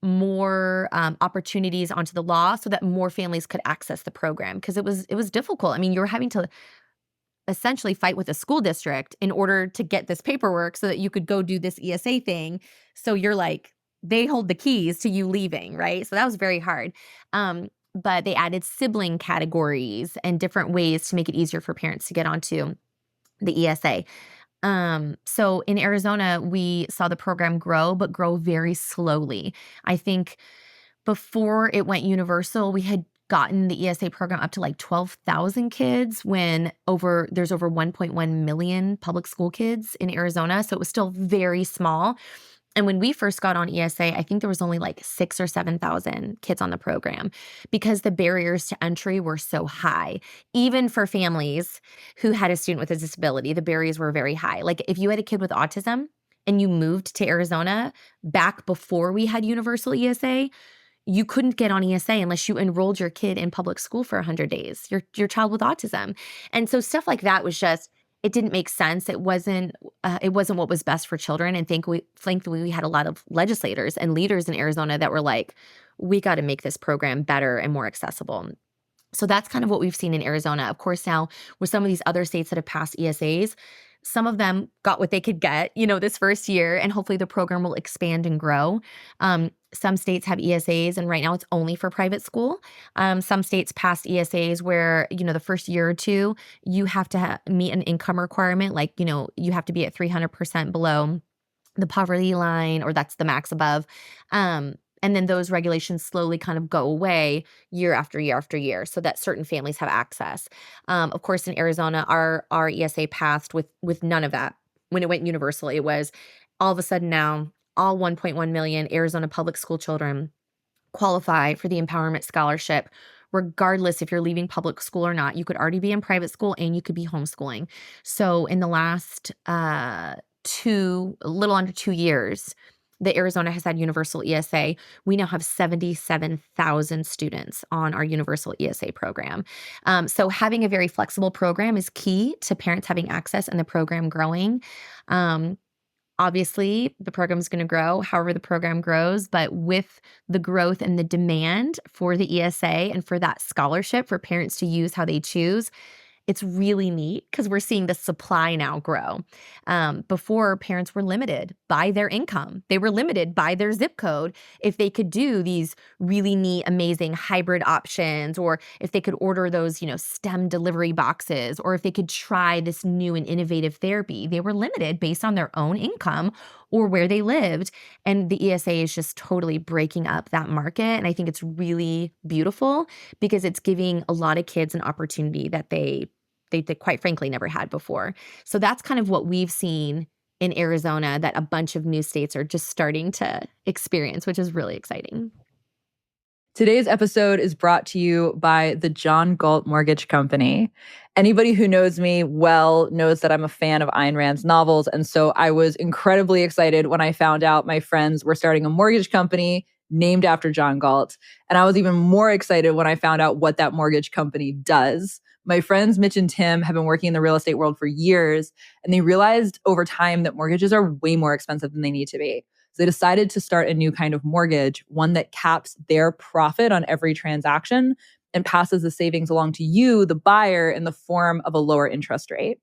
more opportunities onto the law so that more families could access the program because it was difficult. I mean, you were having to essentially fight with a school district in order to get this paperwork so that you could go do this ESA thing. So you're like, they hold the keys to you leaving, right? So that was very hard. But they added sibling categories and different ways to make it easier for parents to get onto the ESA. So in Arizona, we saw the program grow, but grow very slowly. I think before it went universal, we had gotten the ESA program up to like 12,000 kids when there's over 1.1 million public school kids in Arizona. So it was still very small. And when we first got on ESA, I think there was only like 6 or 7,000 kids on the program because the barriers to entry were so high. Even for families who had a student with a disability, the barriers were very high. Like if you had a kid with autism and you moved to Arizona back before we had universal ESA, you couldn't get on ESA unless you enrolled your kid in public school for 100 days, your child with autism. And so stuff like that was just, it didn't make sense. It wasn't what was best for children. And thankfully, we had a lot of legislators and leaders in Arizona that were like, we got to make this program better and more accessible. So that's kind of what we've seen in Arizona. Of course, now with some of these other states that have passed ESAs, some of them got what they could get, this first year, and hopefully the program will expand and grow. Some states have ESAs, and right now it's only for private school. Some states passed ESAs where, the first year or two, you have to meet an income requirement. Like, you have to be at 300% below the poverty line, or that's the max above. And then those regulations slowly kind of go away year after year after year so that certain families have access. Of course, in Arizona, our ESA passed with none of that. When it went universal, it was all of a sudden now all 1.1 million Arizona public school children qualify for the empowerment scholarship. Regardless if you're leaving public school or not, you could already be in private school and you could be homeschooling. So in the last a little under 2 years, that Arizona has had universal ESA, we now have 77,000 students on our universal ESA program. So having a very flexible program is key to parents having access and the program growing. Obviously, the program is going to grow however the program grows, but with the growth and the demand for the ESA and for that scholarship for parents to use how they choose, it's really neat because we're seeing the supply now grow. Before, parents were limited by their income. They were limited by their zip code if they could do these really neat, amazing hybrid options, or if they could order those, STEM delivery boxes, or if they could try this new and innovative therapy. They were limited based on their own income or where they lived. And the ESA is just totally breaking up that market. And I think it's really beautiful because it's giving a lot of kids an opportunity that they quite frankly never had before. So that's kind of what we've seen in Arizona that a bunch of new states are just starting to experience, which is really exciting. Today's episode is brought to you by the John Galt Mortgage Company. Anybody who knows me well knows that I'm a fan of Ayn Rand's novels. And so I was incredibly excited when I found out my friends were starting a mortgage company named after John Galt. And I was even more excited when I found out what that mortgage company does. My friends Mitch and Tim have been working in the real estate world for years, and they realized over time that mortgages are way more expensive than they need to be. So they decided to start a new kind of mortgage, one that caps their profit on every transaction and passes the savings along to you, the buyer, in the form of a lower interest rate.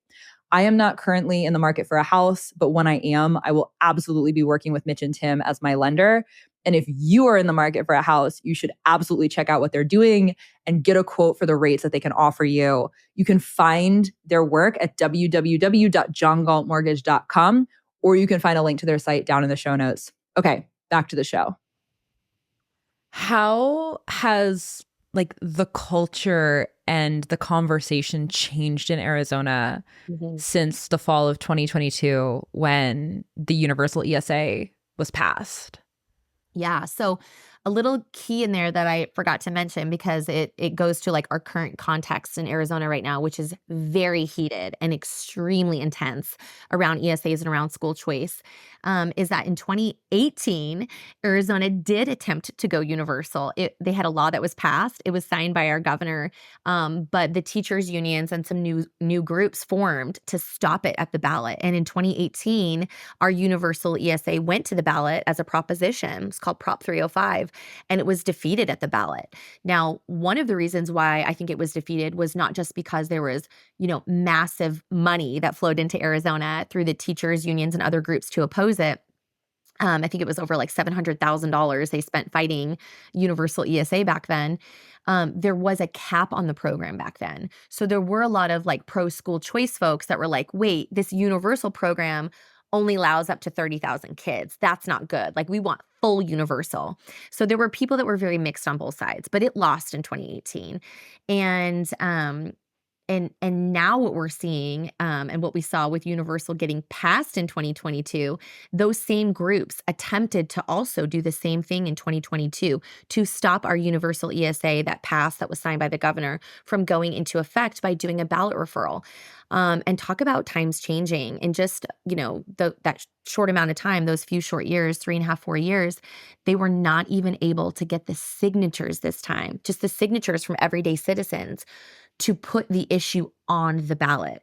I am not currently in the market for a house, but when I am, I will absolutely be working with Mitch and Tim as my lender. And if you are in the market for a house, you should absolutely check out what they're doing and get a quote for the rates that they can offer you. You can find their work at www.johngaltmortgage.com, or you can find a link to their site down in the show notes. Okay, back to the show. How has the culture and the conversation changed in Arizona since the fall of 2022 when the universal ESA was passed? Yeah. So a little key in there that I forgot to mention because it goes to like our current context in Arizona right now, which is very heated and extremely intense around ESAs and around school choice, is that in 2018, Arizona did attempt to go universal. They had a law that was passed. It was signed by our governor, but the teachers unions and some new groups formed to stop it at the ballot. And in 2018, our universal ESA went to the ballot as a proposition. It's called Prop 305, and it was defeated at the ballot. Now, one of the reasons why I think it was defeated was not just because there was, massive money that flowed into Arizona through the teachers unions and other groups to oppose it. I think it was over like $700,000 they spent fighting universal ESA back then. There was a cap on the program back then. So there were a lot of like pro school choice folks that were like, wait, this universal program only allows up to 30,000 kids. That's not good. Like we want full universal. So there were people that were very mixed on both sides, but it lost in 2018. And and now what we're seeing, and what we saw with universal getting passed in 2022, those same groups attempted to also do the same thing in 2022 to stop our universal ESA that passed, that was signed by the governor, from going into effect by doing a ballot referral. And talk about times changing in just, that short amount of time, those few short years, 3.5, 4 years, they were not even able to get the signatures this time, just the signatures from everyday citizens to put the issue on the ballot.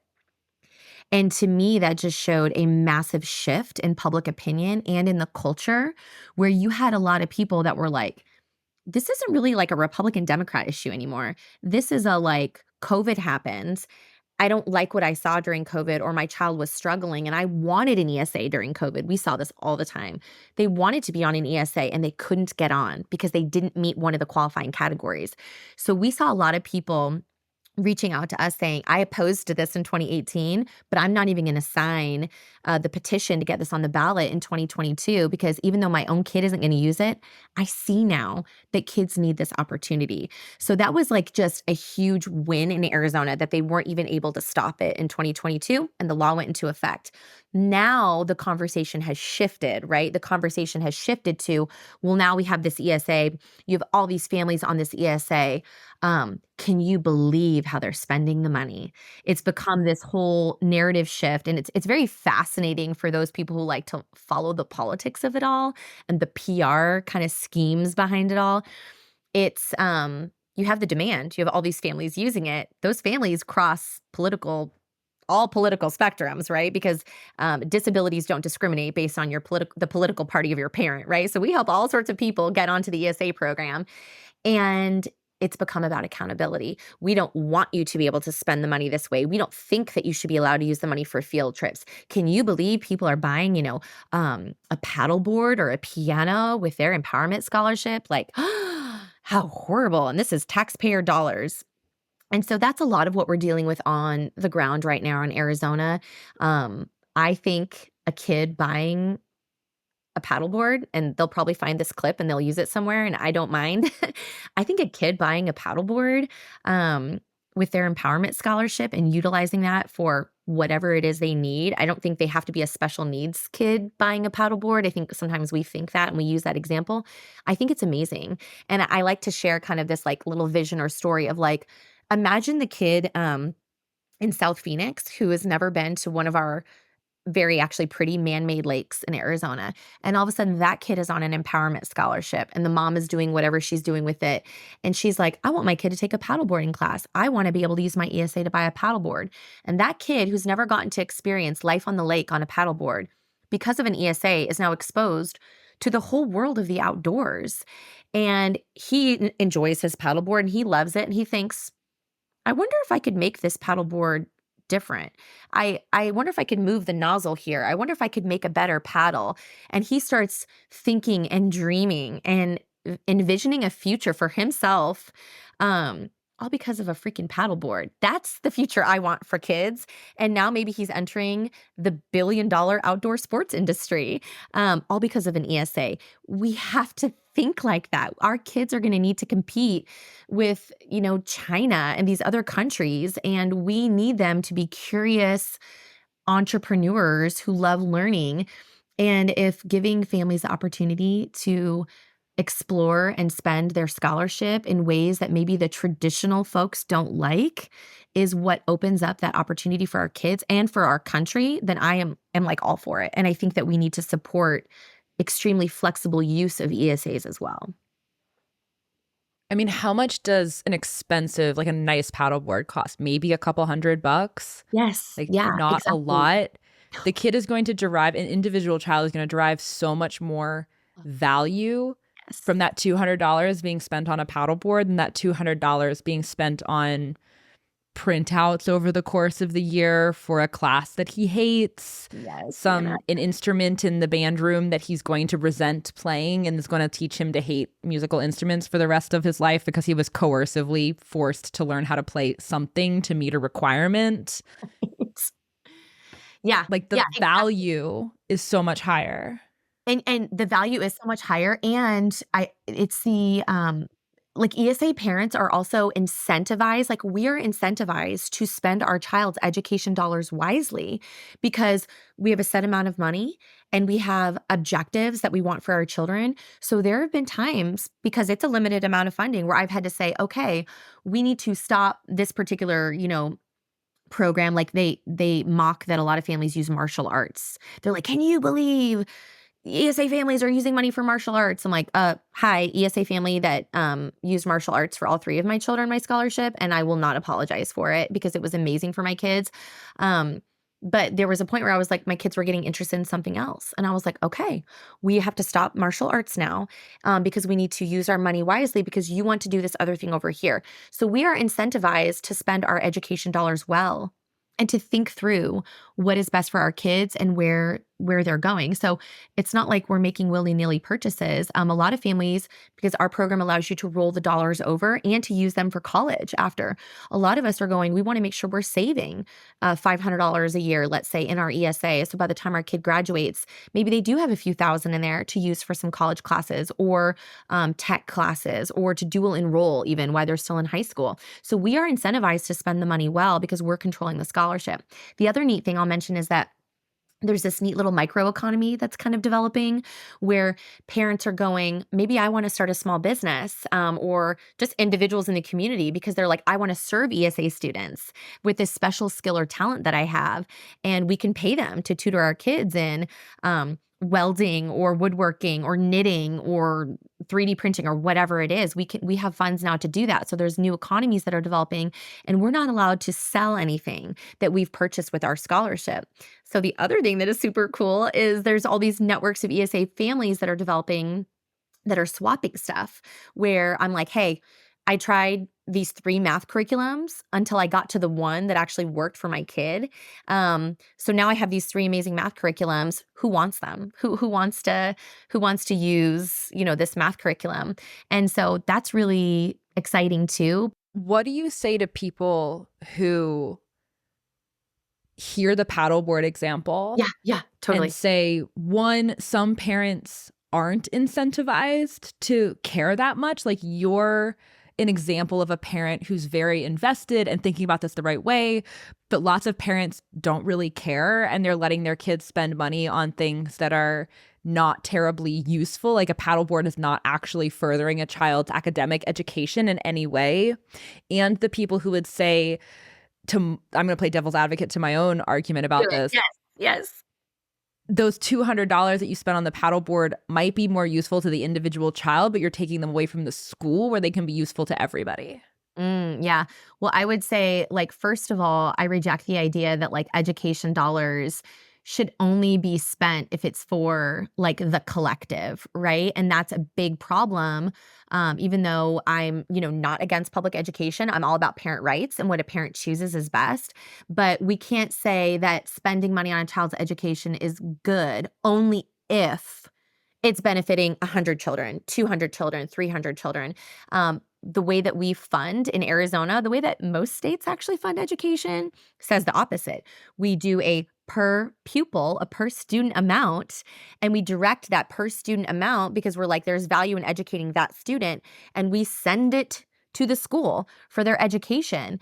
And to me, that just showed a massive shift in public opinion and in the culture where you had a lot of people that were like, this isn't really like a Republican Democrat issue anymore. This is a like COVID happened. I don't like what I saw during COVID, or my child was struggling and I wanted an ESA during COVID. We saw this all the time. They wanted to be on an ESA and they couldn't get on because they didn't meet one of the qualifying categories. So we saw a lot of people reaching out to us saying, I opposed to this in 2018, but I'm not even going to sign the petition to get this on the ballot in 2022 because even though my own kid isn't going to use it, I see now that kids need this opportunity. So that was like just a huge win in Arizona that they weren't even able to stop it in 2022 and the law went into effect. Now the conversation has shifted, right? The conversation has shifted to, well, now we have this ESA. You have all these families on this ESA. Can you believe how they're spending the money? It's become this whole narrative shift, and it's very fascinating for those people who like to follow the politics of it all and the PR kind of schemes behind it all. It's you have the demand, you have all these families using it. Those families cross all political spectrums, right? Because disabilities don't discriminate based on the political party of your parent, right? So we help all sorts of people get onto the ESA program. And it's become about accountability. We don't want you to be able to spend the money this way. We don't think that you should be allowed to use the money for field trips. Can you believe people are buying, a paddleboard or a piano with their empowerment scholarship? Like, how horrible. And this is taxpayer dollars. And so that's a lot of what we're dealing with on the ground right now in Arizona. I think a kid buying a paddleboard, and they'll probably find this clip and they'll use it somewhere, and I don't mind. I think a kid buying a paddleboard with their empowerment scholarship and utilizing that for whatever it is they need. I don't think they have to be a special needs kid buying a paddleboard. I think sometimes we think that and we use that example. I think it's amazing. And I like to share kind of this like little vision or story of like, imagine the kid in South Phoenix who has never been to one of our very actually pretty man-made lakes in Arizona. And all of a sudden that kid is on an empowerment scholarship and the mom is doing whatever she's doing with it. And she's like, I want my kid to take a paddleboarding class. I want to be able to use my ESA to buy a paddleboard. And that kid who's never gotten to experience life on the lake on a paddleboard because of an ESA is now exposed to the whole world of the outdoors. And he enjoys his paddleboard and he loves it. And he thinks, I wonder if I could make this paddleboard different. I wonder if I could move the nozzle here. I wonder if I could make a better paddle. And he starts thinking and dreaming and envisioning a future for himself, all because of a freaking paddleboard. That's the future I want for kids. And now maybe he's entering the billion-dollar outdoor sports industry, all because of an ESA. We have to think like that. Our kids are going to need to compete with, China and these other countries, and we need them to be curious entrepreneurs who love learning. And if giving families the opportunity to explore and spend their scholarship in ways that maybe the traditional folks don't like is what opens up that opportunity for our kids and for our country, then I am like all for it. And I think that we need to support extremely flexible use of ESAs as well. I mean, how much does an expensive, like a nice paddleboard cost? Maybe a couple $100? Yes. Like, Yeah, not a exactly. lot. The kid is going to derive, an individual child is going to derive so much more value Yes. from that $200 being spent on a paddleboard than that $200 being spent on printouts over the course of the year for a class that he hates, Yes, Anna. an instrument in the band room that he's going to resent playing and is going to teach him to hate musical instruments for the rest of his life because he was coercively forced to learn how to play something to meet a requirement. Yeah. Like, the Yeah, exactly. value is so much higher. And the value is so much higher, and I it's the, like, ESA parents are also incentivized, like, we're incentivized to spend our child's education dollars wisely because we have a set amount of money and we have objectives that we want for our children. So there have been times, because it's a limited amount of funding, where I've had to say, "Okay, we need to stop this particular, program." Like, they mock that a lot of families use martial arts. They're like, "Can you believe ESA families are using money for martial arts?" I'm like, hi, ESA family that used martial arts for all three of my children, my scholarship, and I will not apologize for it because it was amazing for my kids. Um, but there was a point where I was like, my kids were getting interested in something else. And I was like, okay, we have to stop martial arts now because we need to use our money wisely because you want to do this other thing over here. So we are incentivized to spend our education dollars well and to think through what is best for our kids and where they're going. So it's not like we're making willy-nilly purchases. A lot of families, because our program allows you to roll the dollars over and to use them for college after. A lot of us are going, we want to make sure we're saving $500 a year, let's say, in our ESA. So by the time our kid graduates, maybe they do have a few thousand in there to use for some college classes or tech classes or to dual enroll even while they're still in high school. So we are incentivized to spend the money well because we're controlling the scholarship. The other neat thing I'll mention is that there's this neat little microeconomy that's kind of developing where parents are going, maybe I want to start a small business or just individuals in the community because they're like, I want to serve ESA students with this special skill or talent that I have. And we can pay them to tutor our kids in welding or woodworking or knitting or 3D printing or whatever it is. We have funds now to do that. So there's new economies that are developing and we're not allowed to sell anything that we've purchased with our scholarship. So the other thing that is super cool is there's all these networks of ESA families that are developing that are swapping stuff where I'm like, hey, I tried these three math curriculums until I got to the one that actually worked for my kid. So now I have these three amazing math curriculums. Who wants them? Who wants to use, this math curriculum? And so that's really exciting too. What do you say to people who hear the paddleboard example Yeah, yeah, and totally. say, one, some parents aren't incentivized to care that much? Like, you're an example of a parent who's very invested and thinking about this the right way, but lots of parents don't really care and they're letting their kids spend money on things that are not terribly useful. Like, a paddleboard is not actually furthering a child's academic education in any way. And the people who would say, I'm going to play devil's advocate to my own argument Do about it. this, Yes, yes. those $200 that you spent on the paddleboard might be more useful to the individual child, but you're taking them away from the school where they can be useful to everybody. Yeah. Well, I would say, like, first of all, I reject the idea that like education dollars should only be spent if it's for like the collective, right? And that's a big problem. Even though I'm, not against public education, I'm all about parent rights and what a parent chooses is best. But we can't say that spending money on a child's education is good only if it's benefiting 100 children, 200 children, 300 children. The way that we fund in Arizona, the way that most states actually fund education says the opposite. We do a per pupil, a per student amount, and we direct that per student amount because we're like, there's value in educating that student, and we send it to the school for their education.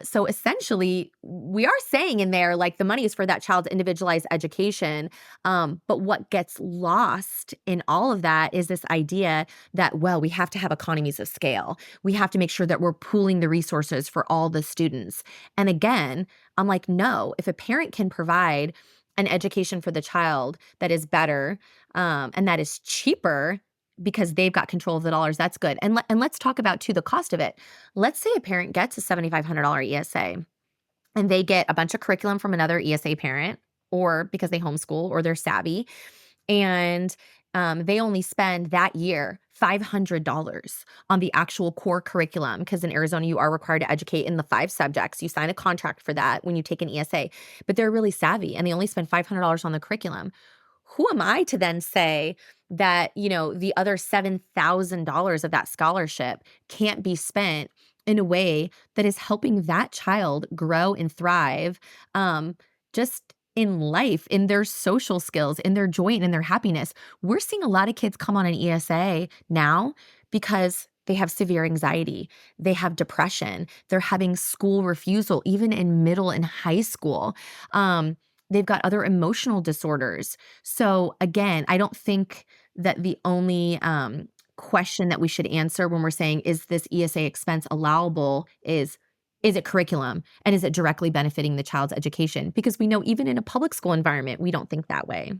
So essentially, we are saying in there, like, the money is for that child's individualized education. But what gets lost in all of that is this idea that, well, we have to have economies of scale. We have to make sure that we're pooling the resources for all the students. And again, I'm like, no, if a parent can provide an education for the child that is better, and that is cheaper because they've got control of the dollars, that's good. And let's talk about too the cost of it. Let's say a parent gets a $7,500 ESA and they get a bunch of curriculum from another ESA parent, or because they homeschool or they're savvy, and they only spend that year $500 on the actual core curriculum, because in Arizona, you are required to educate in the 5 subjects. You sign a contract for that when you take an ESA, but they're really savvy and they only spend $500 on the curriculum. Who am I to then say that, the other $7,000 of that scholarship can't be spent in a way that is helping that child grow and thrive, just in life, in their social skills, in their joy, and in their happiness? We're seeing a lot of kids come on an ESA now because they have severe anxiety, they have depression, they're having school refusal, even in middle and high school. They've got other emotional disorders. So again, I don't think that the only question that we should answer when we're saying, is this ESA expense allowable, is it curriculum and is it directly benefiting the child's education? Because we know even in a public school environment, we don't think that way.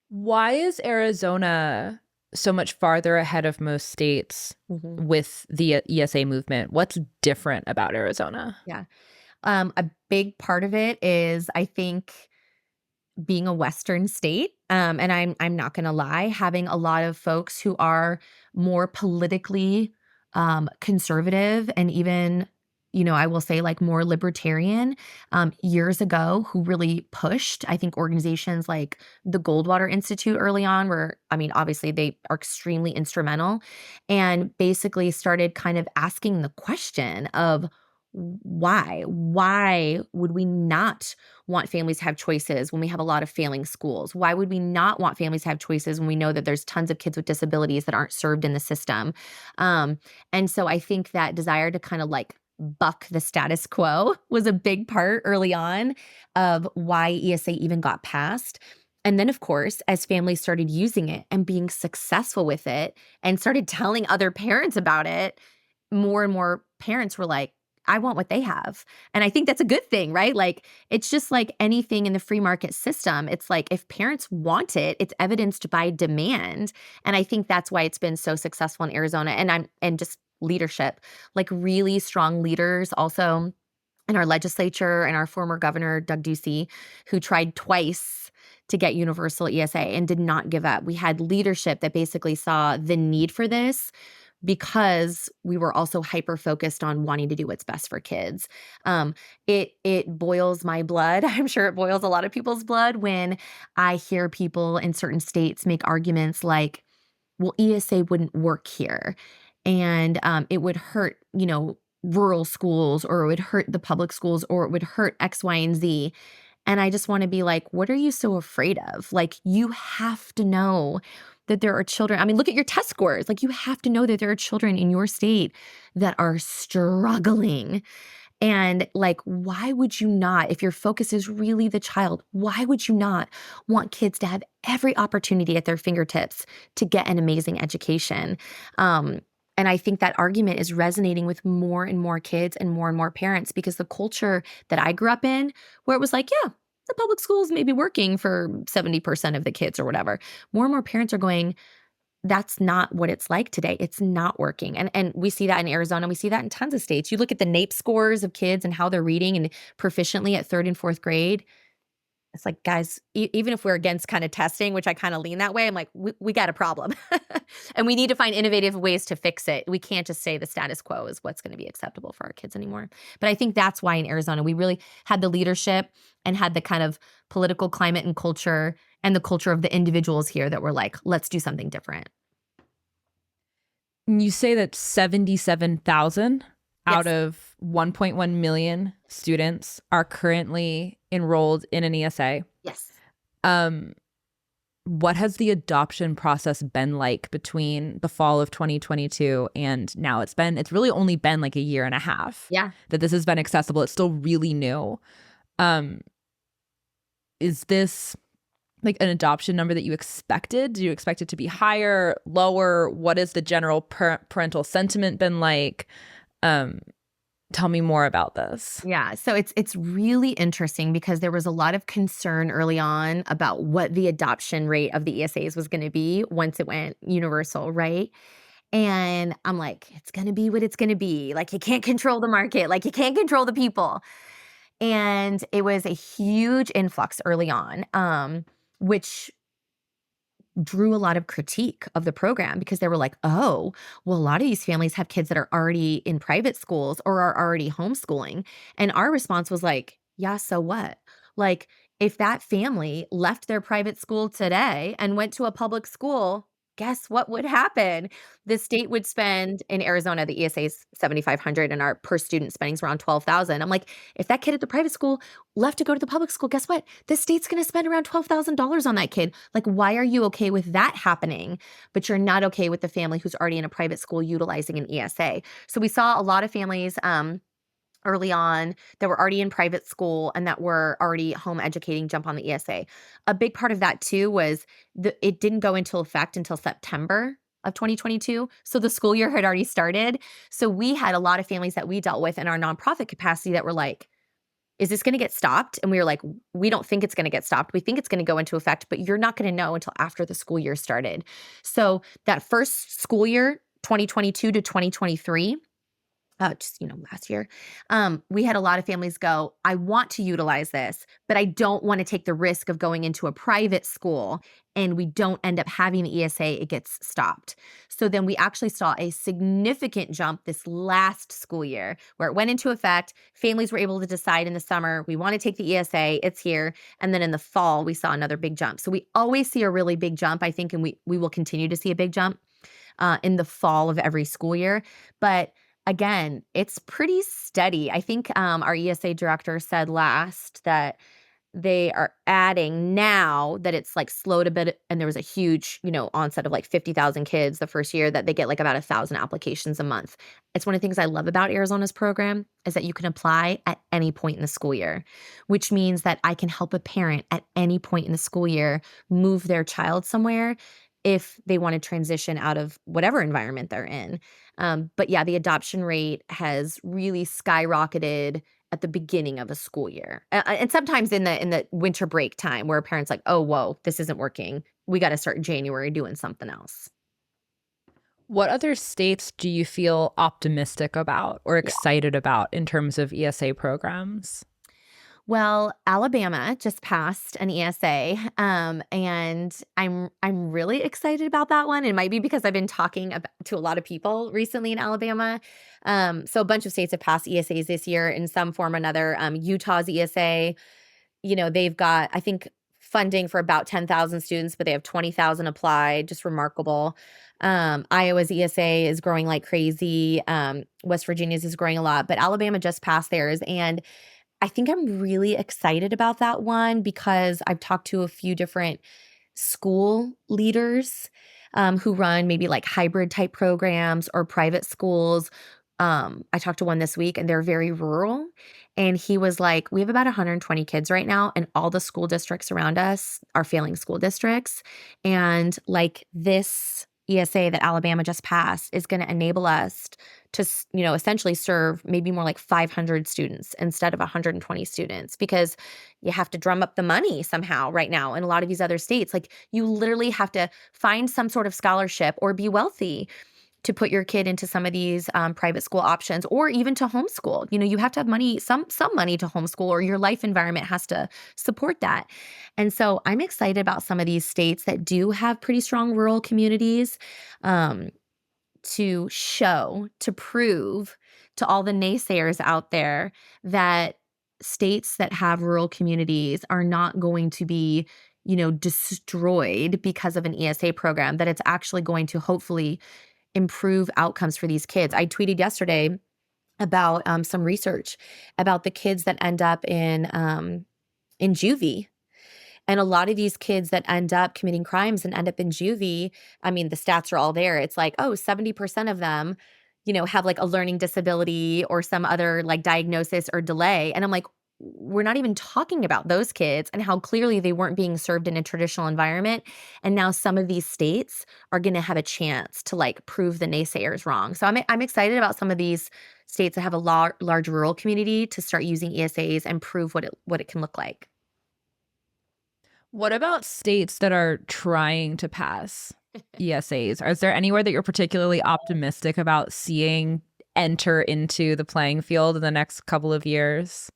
Why is Arizona so much farther ahead of most states with the ESA movement? What's different about Arizona? Yeah. A big part of it is, I think, being a Western state. And I'm not going to lie, having a lot of folks who are more politically conservative, and even, I will say, like, more libertarian, years ago, who really pushed, I think, organizations like the Goldwater Institute early on, where, I mean, obviously they are extremely instrumental, and basically started kind of asking the question of, why would we not want families to have choices when we have a lot of failing schools? Why would we not want families to have choices when we know that there's tons of kids with disabilities that aren't served in the system? And so I think that desire to kind of like buck the status quo was a big part early on of why ESA even got passed. And then, of course, as families started using it and being successful with it and started telling other parents about it, more and more parents were like, I want what they have. And I think that's a good thing, right? Like, it's just like anything in the free market system. It's like, if parents want it, it's evidenced by demand. And I think that's why it's been so successful in Arizona. And just leadership, like really strong leaders also in our legislature, and our former governor, Doug Ducey, who tried twice to get universal ESA and did not give up. We had leadership that basically saw the need for this, because we were also hyper focused on wanting to do what's best for kids. It boils my blood. I'm sure it boils a lot of people's blood when I hear people in certain states make arguments like, well, ESA wouldn't work here, and it would hurt, rural schools, or it would hurt the public schools, or it would hurt X, Y, and Z. And I just want to be like, what are you so afraid of? Like, you have to know that there are children. I mean, look at your test scores. Like, you have to know that there are children in your state that are struggling. And like, why would you not, if your focus is really the child, why would you not want kids to have every opportunity at their fingertips to get an amazing education? And I think that argument is resonating with more and more kids and more parents, because the culture that I grew up in, where it was like, yeah, the public schools may be working for 70% of the kids or whatever, more and more parents are going, that's not what it's like today. It's not working. And we see that in Arizona. We see that in tons of states. You look at the NAEP scores of kids and how they're reading and proficiently at 3rd and 4th grade. It's like, guys, even if we're against kind of testing, which I kind of lean that way, I'm like, we got a problem. And we need to find innovative ways to fix it. We can't just say the status quo is what's going to be acceptable for our kids anymore. But I think that's why in Arizona, we really had the leadership and had the kind of political climate and culture, and the culture of the individuals here that were like, let's do something different. You say that 77,000 out of 1.1 million students are currently enrolled in an ESA. Yes. what has the adoption process been like between the fall of 2022 and now? It's really only been like a year and a half Yeah. that this has been accessible. It's still really new. Um, is this like an adoption number that you expected? Do you expect it to be higher, lower? What has the general parental sentiment been like? Um, Tell me more about this. Yeah, so it's really interesting because there was a lot of concern early on about what the adoption rate of the ESAs was gonna be once it went universal, right? And I'm like, "It's gonna be what it's gonna be." Like, you can't control the market, like, you can't control the people. And it was a huge influx early on, which drew a lot of critique of the program because they were like, "Oh, well, a lot of these families have kids that are already in private schools or are already homeschooling." And our response was like, "Yeah, so what?" Like, if that family left their private school today and went to a public school, guess what would happen? The state would spend in Arizona, the ESA is 7,500 and our per student spending is around 12,000. I'm like, if that kid at the private school left to go to the public school, guess what? The state's going to spend around $12,000 on that kid. Like, why are you okay with that happening, but you're not okay with the family who's already in a private school utilizing an ESA? So we saw a lot of families early on that were already in private school and that were already home educating jump on the ESA. A big part of that too was it didn't go into effect until September of 2022. So the school year had already started. So we had a lot of families that we dealt with in our nonprofit capacity that were like, is this going to get stopped? And we were like, we don't think it's going to get stopped. We think it's going to go into effect, but you're not going to know until after the school year started. So that first school year, 2022 to 2023, just, last year, we had a lot of families go, I want to utilize this, but I don't want to take the risk of going into a private school and we don't end up having the ESA, it gets stopped. So then we actually saw a significant jump this last school year where it went into effect. Families were able to decide in the summer, we want to take the ESA, it's here. And then in the fall, we saw another big jump. So we always see a really big jump, I think, and we will continue to see a big jump in the fall of every school year. But again, it's pretty steady. I think our ESA director said last that they are adding now that it's like slowed a bit and there was a huge, onset of like 50,000 kids the first year that they get like about 1,000 applications a month. It's one of the things I love about Arizona's program is that you can apply at any point in the school year, which means that I can help a parent at any point in the school year move their child somewhere if they want to transition out of whatever environment they're in. But yeah, the adoption rate has really skyrocketed at the beginning of a school year, and sometimes in the winter break time where a parent's like, "Oh, whoa, this isn't working. We got to start in January doing something else." What other states do you feel optimistic about or Yeah. excited about in terms of ESA programs? Well, Alabama just passed an ESA, and I'm really excited about that one. It might be because I've been talking to a lot of people recently in Alabama. So a bunch of states have passed ESAs this year in some form or another. Utah's ESA, they've got, I think, funding for about 10,000 students, but they have 20,000 applied. Just remarkable. Iowa's ESA is growing like crazy. West Virginia's is growing a lot, but Alabama just passed theirs, and I think I'm really excited about that one because I've talked to a few different school leaders who run maybe like hybrid type programs or private schools. I talked to one this week and they're very rural. And he was like, we have about 120 kids right now, and all the school districts around us are failing school districts. And like this ESA that Alabama just passed is going to enable us to, essentially serve maybe more like 500 students instead of 120 students because you have to drum up the money somehow right now in a lot of these other states. Like you literally have to find some sort of scholarship or be wealthy to put your kid into some of these private school options or even to homeschool. You have to have money, some money to homeschool, or your life environment has to support that. And so I'm excited about some of these states that do have pretty strong rural communities to prove to all the naysayers out there that states that have rural communities are not going to be destroyed because of an ESA program, that it's actually going to hopefully improve outcomes for these kids. I tweeted yesterday about some research about the kids that end up in juvie. And a lot of these kids that end up committing crimes and end up in juvie, I mean, the stats are all there. It's like, oh, 70% of them, have like a learning disability or some other like diagnosis or delay. And I'm like, we're not even talking about those kids and how clearly they weren't being served in a traditional environment. And now some of these states are going to have a chance to like prove the naysayers wrong. So I'm excited about some of these states that have a large rural community to start using ESAs and prove what it can look like. What about states that are trying to pass ESAs? Is there anywhere that you're particularly optimistic about seeing enter into the playing field in the next couple of years?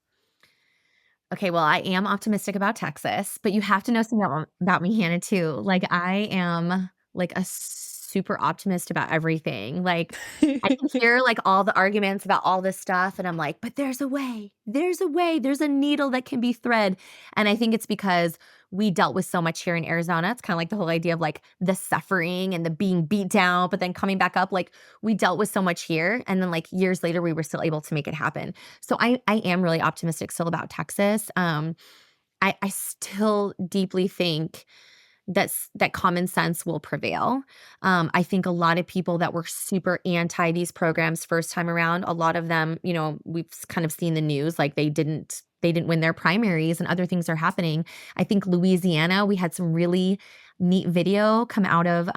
Okay, well, I am optimistic about Texas, but you have to know something about me, Hannah, too. Like, I am like a super optimist about everything. Like, I can hear like all the arguments about all this stuff, and I'm like, but there's a way. There's a way. There's a needle that can be thread. And I think it's because we dealt with so much here in Arizona. It's kind of like the whole idea of like the suffering and the being beat down, but then coming back up. Like, we dealt with so much here. And then like years later, we were still able to make it happen. So I am really optimistic still about Texas. I still deeply think that common sense will prevail. I think a lot of people that were super anti these programs first time around, a lot of them, we've kind of seen the news, like they didn't win their primaries and other things are happening. I think Louisiana, we had some really neat video come out of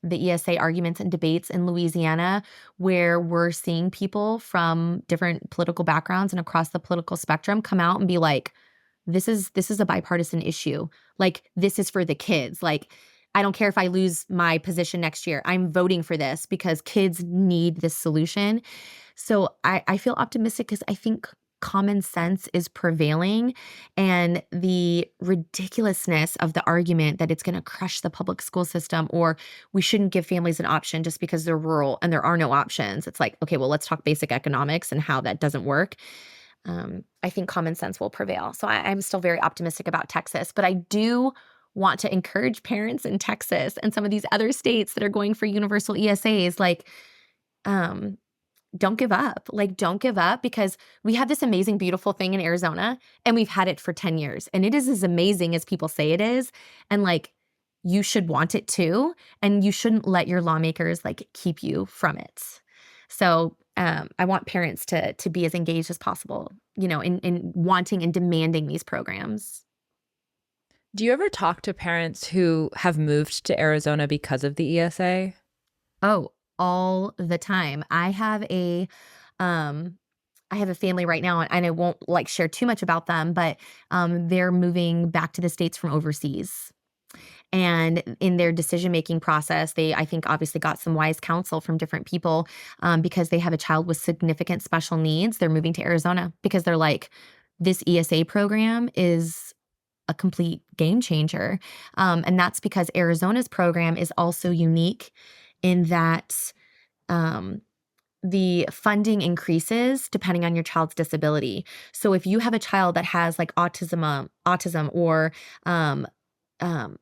the ESA arguments and debates in Louisiana, where we're seeing people from different political backgrounds and across the political spectrum come out and be like, this is a bipartisan issue. Like, this is for the kids. Like, I don't care if I lose my position next year. I'm voting for this because kids need this solution. So I feel optimistic because I think common sense is prevailing, and the ridiculousness of the argument that it's going to crush the public school system or we shouldn't give families an option just because they're rural and there are no options. It's like, okay, well, let's talk basic economics and how that doesn't work. I think common sense will prevail. So I'm still very optimistic about Texas, but I do want to encourage parents in Texas and some of these other states that are going for universal ESAs, like, don't give up. Like, don't give up, because we have this amazing, beautiful thing in Arizona and we've had it for 10 years and it is as amazing as people say it is. And like, you should want it too. And you shouldn't let your lawmakers like keep you from it. So I want parents to be as engaged as possible, in wanting and demanding these programs. Do you ever talk to parents who have moved to Arizona because of the ESA? Oh, all the time. I have a family right now, and I won't like share too much about them, but they're moving back to the States from overseas. And in their decision-making process, they, I think, obviously got some wise counsel from different people, because they have a child with significant special needs. They're moving to Arizona because they're like, this ESA program is a complete game changer. And that's because Arizona's program is also unique in that the funding increases depending on your child's disability. So if you have a child that has like autism or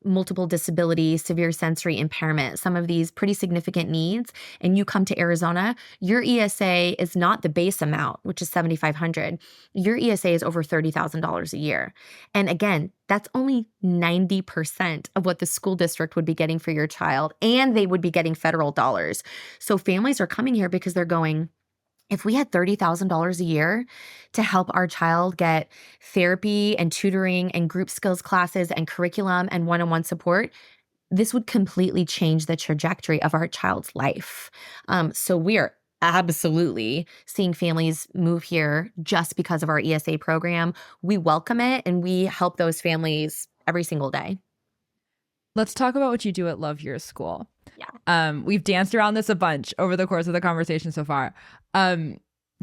multiple disability, severe sensory impairment, some of these pretty significant needs, and you come to Arizona, your ESA is not the base amount, which is $7,500. Your ESA is over $30,000 a year. And again, that's only 90% of what the school district would be getting for your child, and they would be getting federal dollars. So families are coming here because they're going, if we had $30,000 a year to help our child get therapy and tutoring and group skills classes and curriculum and one-on-one support, this would completely change the trajectory of our child's life. So we are absolutely seeing families move here just because of our ESA program. We welcome it and we help those families every single day. Let's talk about what you do at Love Your School. Yeah. We've danced around this a bunch over the course of the conversation so far.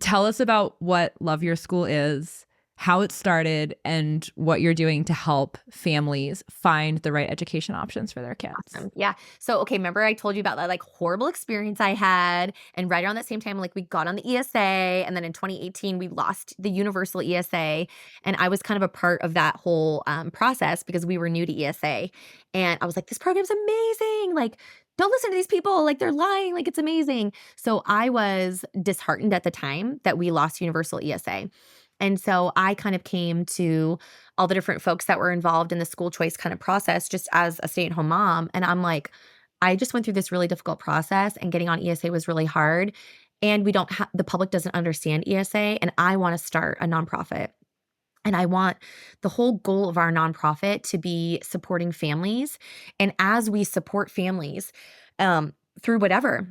Tell us about what Love Your School is, how it started, and what you're doing to help families find the right education options for their kids. Awesome. Yeah. So, okay, remember I told you about that like horrible experience I had, and right around that same time, like we got on the ESA, and then in 2018 we lost the universal ESA, and I was kind of a part of that whole process because we were new to ESA, and I was like, this program's amazing. Like, don't listen to these people. Like, they're lying. Like, it's amazing. So I was disheartened at the time that we lost universal ESA. And so I kind of came to all the different folks that were involved in the school choice kind of process just as a stay-at-home mom. And I'm like, I just went through this really difficult process and getting on ESA was really hard. And we don't have the public doesn't understand ESA. And I want to start a nonprofit. And I want the whole goal of our nonprofit to be supporting families. And as we support families through whatever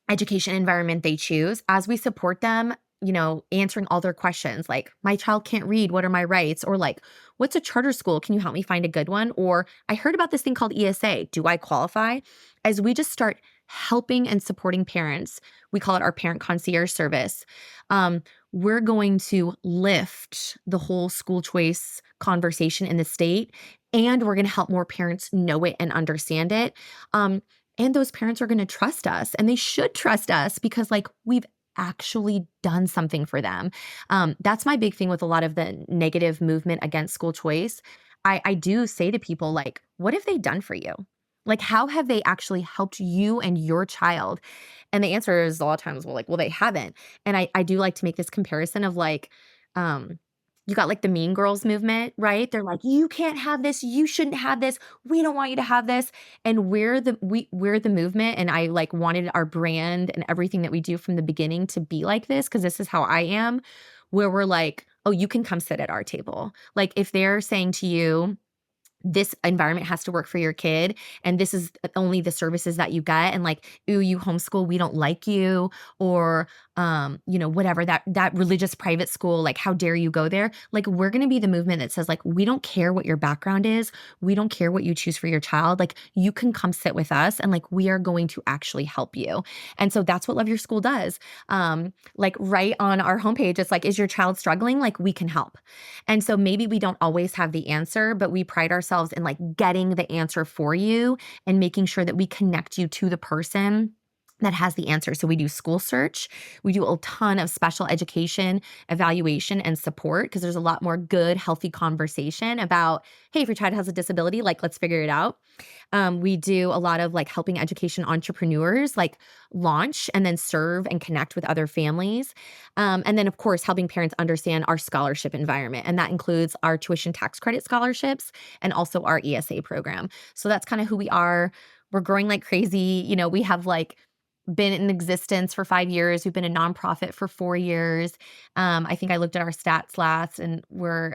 education environment they choose, as we support them, answering all their questions like, my child can't read, what are my rights? Or like, what's a charter school? Can you help me find a good one? Or I heard about this thing called ESA. Do I qualify? As we just start helping and supporting parents, we call it our parent concierge service. We're going to lift the whole school choice conversation in the state, and we're going to help more parents know it and understand it. And those parents are going to trust us, and they should trust us because like we've actually done something for them. That's my big thing with a lot of the negative movement against school choice. I do say to people like, what have they done for you? Like, how have they actually helped you and your child? And the answer is a lot of times, well, they haven't. And I do like to make this comparison of like, you got like the Mean Girls movement, right? They're like, you can't have this, you shouldn't have this, we don't want you to have this. And we're the movement. And I like wanted our brand and everything that we do from the beginning to be like this, because this is how I am, where we're like, oh, you can come sit at our table. Like if they're saying to you, this environment has to work for your kid, and this is only the services that you get, and like, ooh, you homeschool, we don't like you, or whatever, that religious private school, like how dare you go there? Like we're going to be the movement that says like, we don't care what your background is, we don't care what you choose for your child, like you can come sit with us and like we are going to actually help you. And so that's what Love Your School does. Like right on our homepage, it's like, is your child struggling? Like we can help. And so maybe we don't always have the answer, but we pride ourselves in like getting the answer for you and making sure that we connect you to the person that has the answer. So we do school search. We do a ton of special education, evaluation, and support because there's a lot more good, healthy conversation about, hey, if your child has a disability, like let's figure it out. We do a lot of like helping education entrepreneurs like launch and then serve and connect with other families. And then of course, helping parents understand our scholarship environment. And that includes our tuition tax credit scholarships and also our ESA program. So that's kind of who we are. We're growing like crazy. We have like been in existence for 5 years. We've been a nonprofit for 4 years. I think I looked at our stats last, and we're,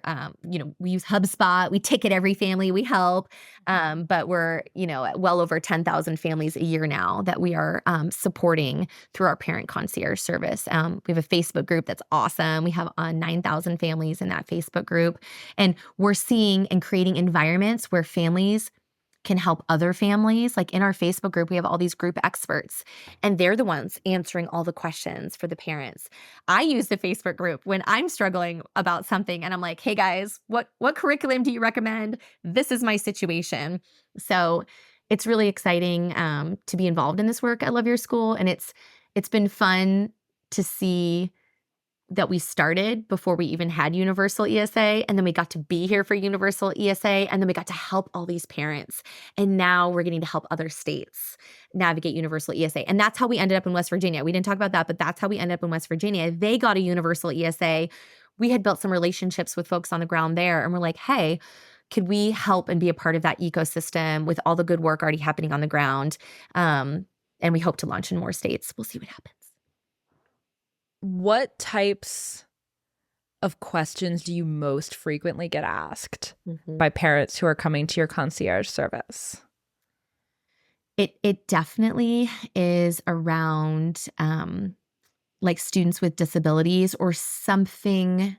we use HubSpot. We ticket every family we help. But we're, at well over 10,000 families a year now that we are supporting through our parent concierge service. We have a Facebook group that's awesome. We have 9,000 families in that Facebook group. And we're seeing and creating environments where families can help other families. Like in our Facebook group, we have all these group experts, and they're the ones answering all the questions for the parents. I use the Facebook group when I'm struggling about something, and I'm like, hey guys, what curriculum do you recommend? This is my situation. So it's really exciting to be involved in this work at Love Your School, and it's been fun to see that we started before we even had Universal ESA, and then we got to be here for Universal ESA, and then we got to help all these parents. And now we're getting to help other states navigate Universal ESA. And that's how we ended up in West Virginia. We didn't talk about that, but that's how we ended up in West Virginia. They got a Universal ESA. We had built some relationships with folks on the ground there, and we're like, hey, could we help and be a part of that ecosystem with all the good work already happening on the ground? And we hope to launch in more states. We'll see what happens. What types of questions do you most frequently get asked by parents who are coming to your concierge service? It definitely is around like students with disabilities or something.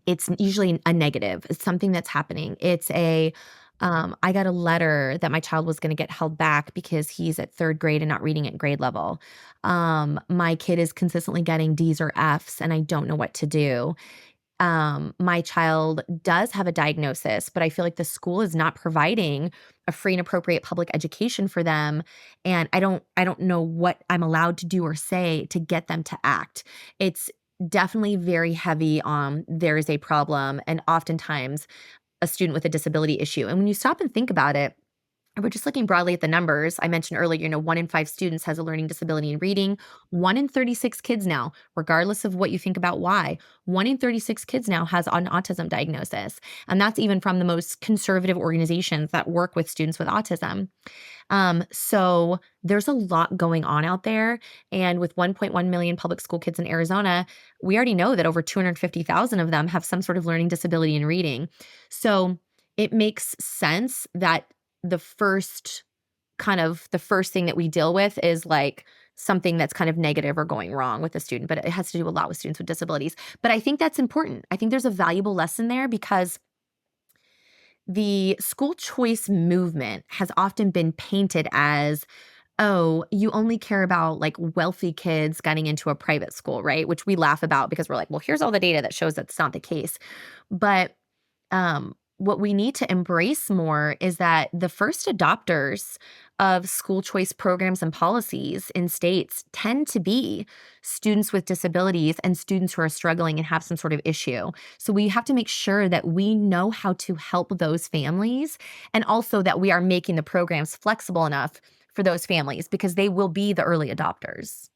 It's usually a negative. It's something that's happening. It's I got a letter that my child was going to get held back because he's at 3rd grade and not reading at grade level. My kid is consistently getting D's or F's, and I don't know what to do. My child does have a diagnosis, but I feel like the school is not providing a free and appropriate public education for them. And I don't know what I'm allowed to do or say to get them to act. It's definitely very heavy on there is a problem, and oftentimes a student with a disability issue. And when you stop and think about it, we're just looking broadly at the numbers. I mentioned earlier, 1 in 5 students has a learning disability in reading. 1 in 36 kids now, regardless of what you think about why, 1 in 36 kids now has an autism diagnosis. And that's even from the most conservative organizations that work with students with autism. So there's a lot going on out there. And with 1.1 million public school kids in Arizona, we already know that over 250,000 of them have some sort of learning disability in reading. So it makes sense that the first thing that we deal with is like something that's kind of negative or going wrong with the student, but it has to do a lot with students with disabilities. But I think that's important. I think there's a valuable lesson there because the school choice movement has often been painted as, oh, you only care about like wealthy kids getting into a private school, right? Which we laugh about because we're like, well, here's all the data that shows that's not the case. But what we need to embrace more is that the first adopters of school choice programs and policies in states tend to be students with disabilities and students who are struggling and have some sort of issue. So we have to make sure that we know how to help those families and also that we are making the programs flexible enough for those families because they will be the early adopters.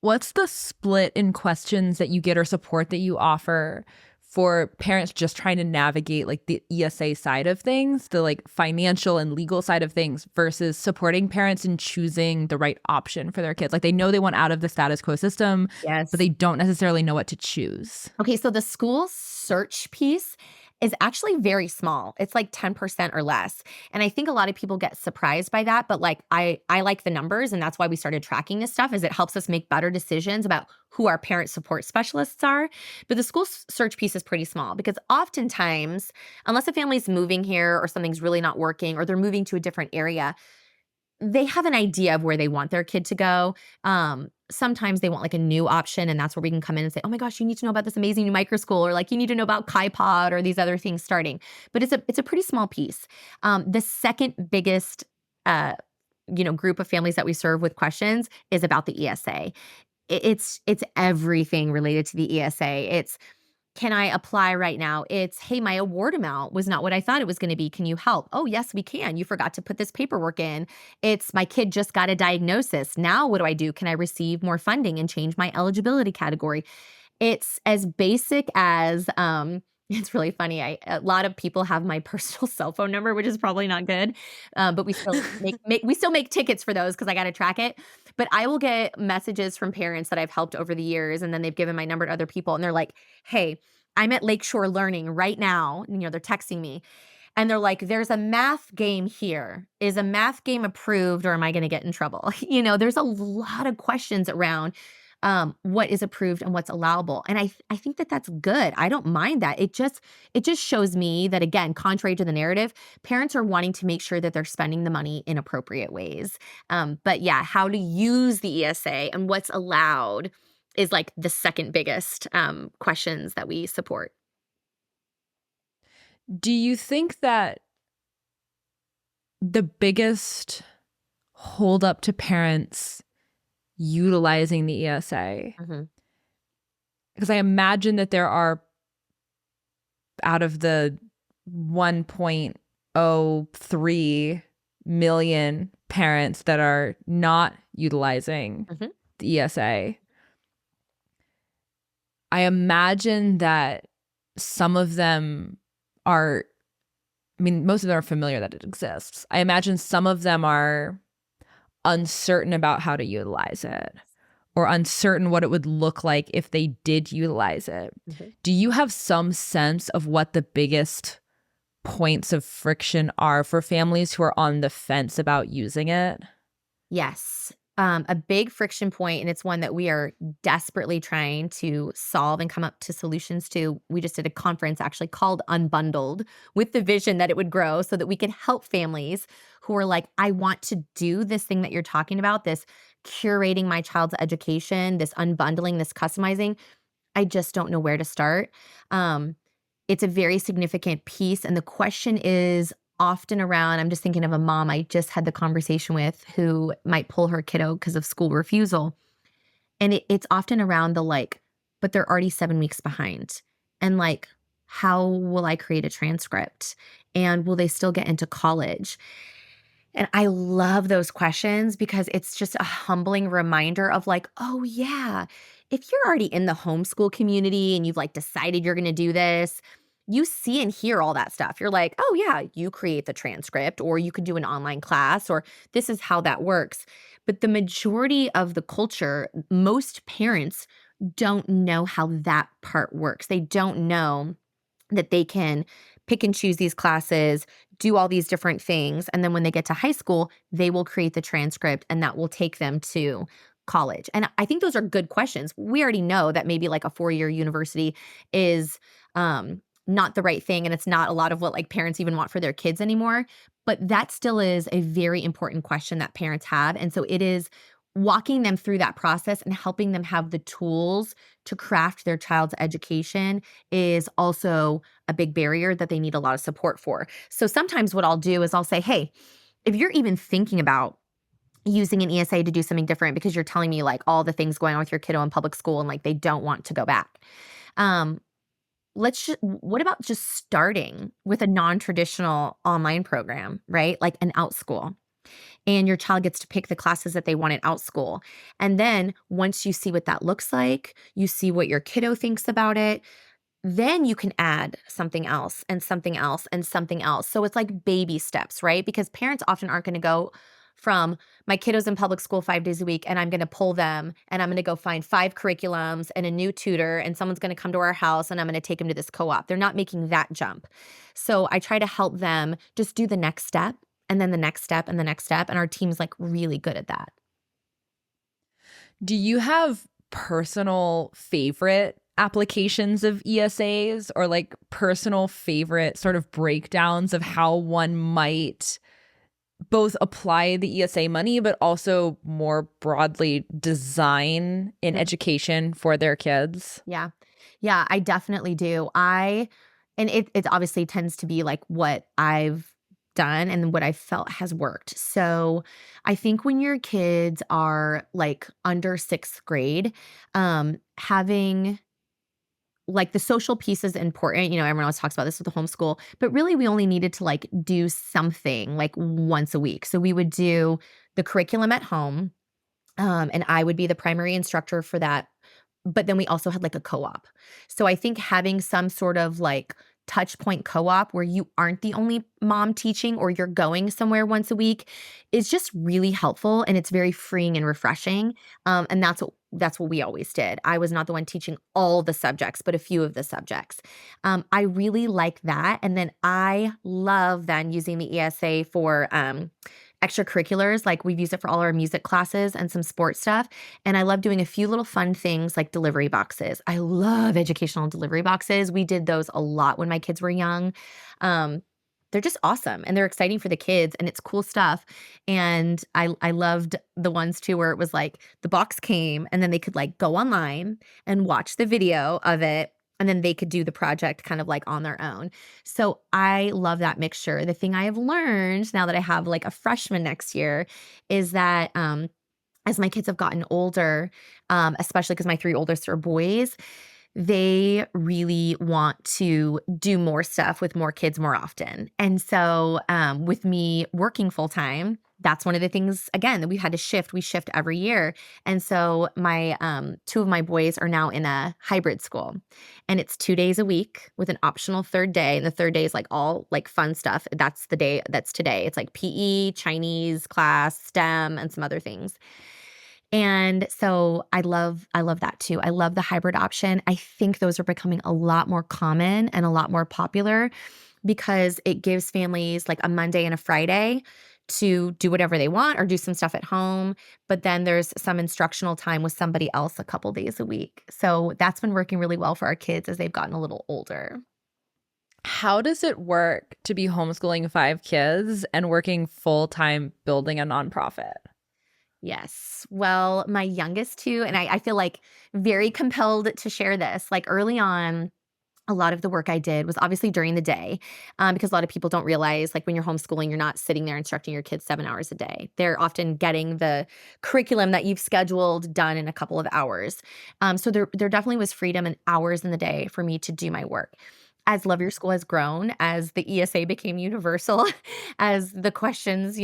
What's the split in questions that you get or support that you offer for parents just trying to navigate like the ESA side of things, the like financial and legal side of things versus supporting parents in choosing the right option for their kids? Like they know they want out of the status quo system, but Yes. they don't necessarily know what to choose. Okay, so the school search piece is actually very small. It's like 10% or less. And I think a lot of people get surprised by that, but like I like the numbers and that's why we started tracking this stuff is it helps us make better decisions about who our parent support specialists are. But the school search piece is pretty small because oftentimes unless a family's moving here or something's really not working or they're moving to a different area, they have an idea of where they want their kid to go. Sometimes they want like a new option, and that's where we can come in and say, "Oh my gosh, you need to know about this amazing new micro school," or like you need to know about Kai Pod or these other things starting. But it's a pretty small piece. The second biggest group of families that we serve with questions is about the ESA. It's everything related to the ESA. It's can I apply right now? It's, hey, my award amount was not what I thought it was going to be. Can you help? Oh, yes, we can. You forgot to put this paperwork in. It's my kid just got a diagnosis. Now, what do I do? Can I receive more funding and change my eligibility category? It's as basic as it's really funny. A lot of people have my personal cell phone number, which is probably not good, but we still make tickets for those because I got to track it. But I will get messages from parents that I've helped over the years, and then they've given my number to other people, and they're like, "Hey, I'm at Lakeshore Learning right now." And, they're texting me, and they're like, "There's a math game here. Is a math game approved, or am I going to get in trouble?" There's a lot of questions around what is approved and what's allowable. And I think that that's good. I don't mind that. It just shows me that, again, contrary to the narrative, parents are wanting to make sure that they're spending the money in appropriate ways. But yeah, how to use the ESA and what's allowed is like the second biggest questions that we support. Do you think that the biggest hold up to parents utilizing the ESA, Mhm. because I imagine that there are out of the 1.03 million parents that are not utilizing Mhm. the ESA, I imagine that some of them are, most of them are familiar that it exists. I imagine some of them are uncertain about how to utilize it or uncertain what it would look like if they did utilize it. Mhm. Do you have some sense of what the biggest points of friction are for families who are on the fence about using it? Yes. A big friction point, and it's one that we are desperately trying to solve and come up to solutions to. We just did a conference actually called Unbundled with the vision that it would grow so that we could help families who are like, I want to do this thing that you're talking about, this curating my child's education, this unbundling, this customizing. I just don't know where to start. Um, it's a very significant piece. And the question is often around, I'm just thinking of a mom I just had the conversation with who might pull her kiddo because of school refusal. And it's often around the like, but they're already 7 weeks behind. And like, how will I create a transcript? And will they still get into college? And I love those questions because it's just a humbling reminder of like, oh, yeah, if you're already in the homeschool community and you've like decided you're going to do this, you see and hear all that stuff. You're like, oh, yeah, you create the transcript, or you could do an online class, or this is how that works. But the majority of the culture, most parents don't know how that part works. They don't know that they can pick and choose these classes, do all these different things. And then when they get to high school, they will create the transcript and that will take them to college. And I think those are good questions. We already know that maybe like a 4-year university is not the right thing. And it's not a lot of what like parents even want for their kids anymore. But that still is a very important question that parents have. And so it is walking them through that process and helping them have the tools to craft their child's education is also a big barrier that they need a lot of support for. So sometimes what I'll do is I'll say, hey, if you're even thinking about using an ESA to do something different because you're telling me like all the things going on with your kiddo in public school and like they don't want to go back. Um, what about just starting with a non-traditional online program, right? Like an OutSchool, and your child gets to pick the classes that they want in OutSchool. And then once you see what that looks like, you see what your kiddo thinks about it, then you can add something else and something else and something else. So it's like baby steps, right? Because parents often aren't going to go from my kiddos in public school 5 days a week and I'm going to pull them and I'm going to go find 5 curriculums and a new tutor and someone's going to come to our house and I'm going to take them to this co-op. They're not making that jump. So I try to help them just do the next step and then the next step and the next step. And our team's like really good at that. Do you have personal favorite applications of ESAs or like personal favorite sort of breakdowns of how one might both apply the ESA money, but also more broadly design in education for their kids? Yeah. Yeah, I definitely do. And it obviously tends to be like what I've done and what I felt has worked. So I think when your kids are like under 6th grade, having like the social piece is important. You know, everyone else talks about this with the homeschool, but really we only needed to like do something like once a week. So we would do the curriculum at home, and I would be the primary instructor for that. But then we also had like a co-op. So I think having some sort of like touch point co-op where you aren't the only mom teaching or you're going somewhere once a week is just really helpful and it's very freeing and refreshing. And that's what we always did. I was not the one teaching all the subjects, but a few of the subjects. I really like that. And then I love then using the ESA for extracurriculars. Like we've used it for all our music classes and some sports stuff. And I love doing a few little fun things like delivery boxes. I love educational delivery boxes. We did those a lot when my kids were young. They're just awesome and they're exciting for the kids and it's cool stuff. And I loved the ones too where it was like the box came and then they could like go online and watch the video of it and then they could do the project kind of like on their own. So I love that mixture. The thing I have learned now that I have like a freshman next year is that as my kids have gotten older, especially because my 3 oldest are boys, they really want to do more stuff with more kids more often. And so with me working full time, that's one of the things, again, that we had to shift. We shift every year. And so my 2 of my boys are now in a hybrid school. And it's 2 days a week with an optional 3rd day. And the 3rd day is like all like fun stuff. That's the day that's today. It's like PE, Chinese class, STEM, and some other things. And so I love that too. I love the hybrid option. I think those are becoming a lot more common and a lot more popular because it gives families like a Monday and a Friday to do whatever they want or do some stuff at home. But then there's some instructional time with somebody else a couple days a week. So that's been working really well for our kids as they've gotten a little older. How does it work to be homeschooling 5 kids and working full-time building a nonprofit? Yes. Well, my youngest 2, and I feel like very compelled to share this. Like early on, a lot of the work I did was obviously during the day, because a lot of people don't realize, like when you're homeschooling, you're not sitting there instructing your kids 7 hours a day. They're often getting the curriculum that you've scheduled done in a couple of hours. So there definitely was freedom and hours in the day for me to do my work. as Love Your School has grown, as the ESA became universal, as the questions,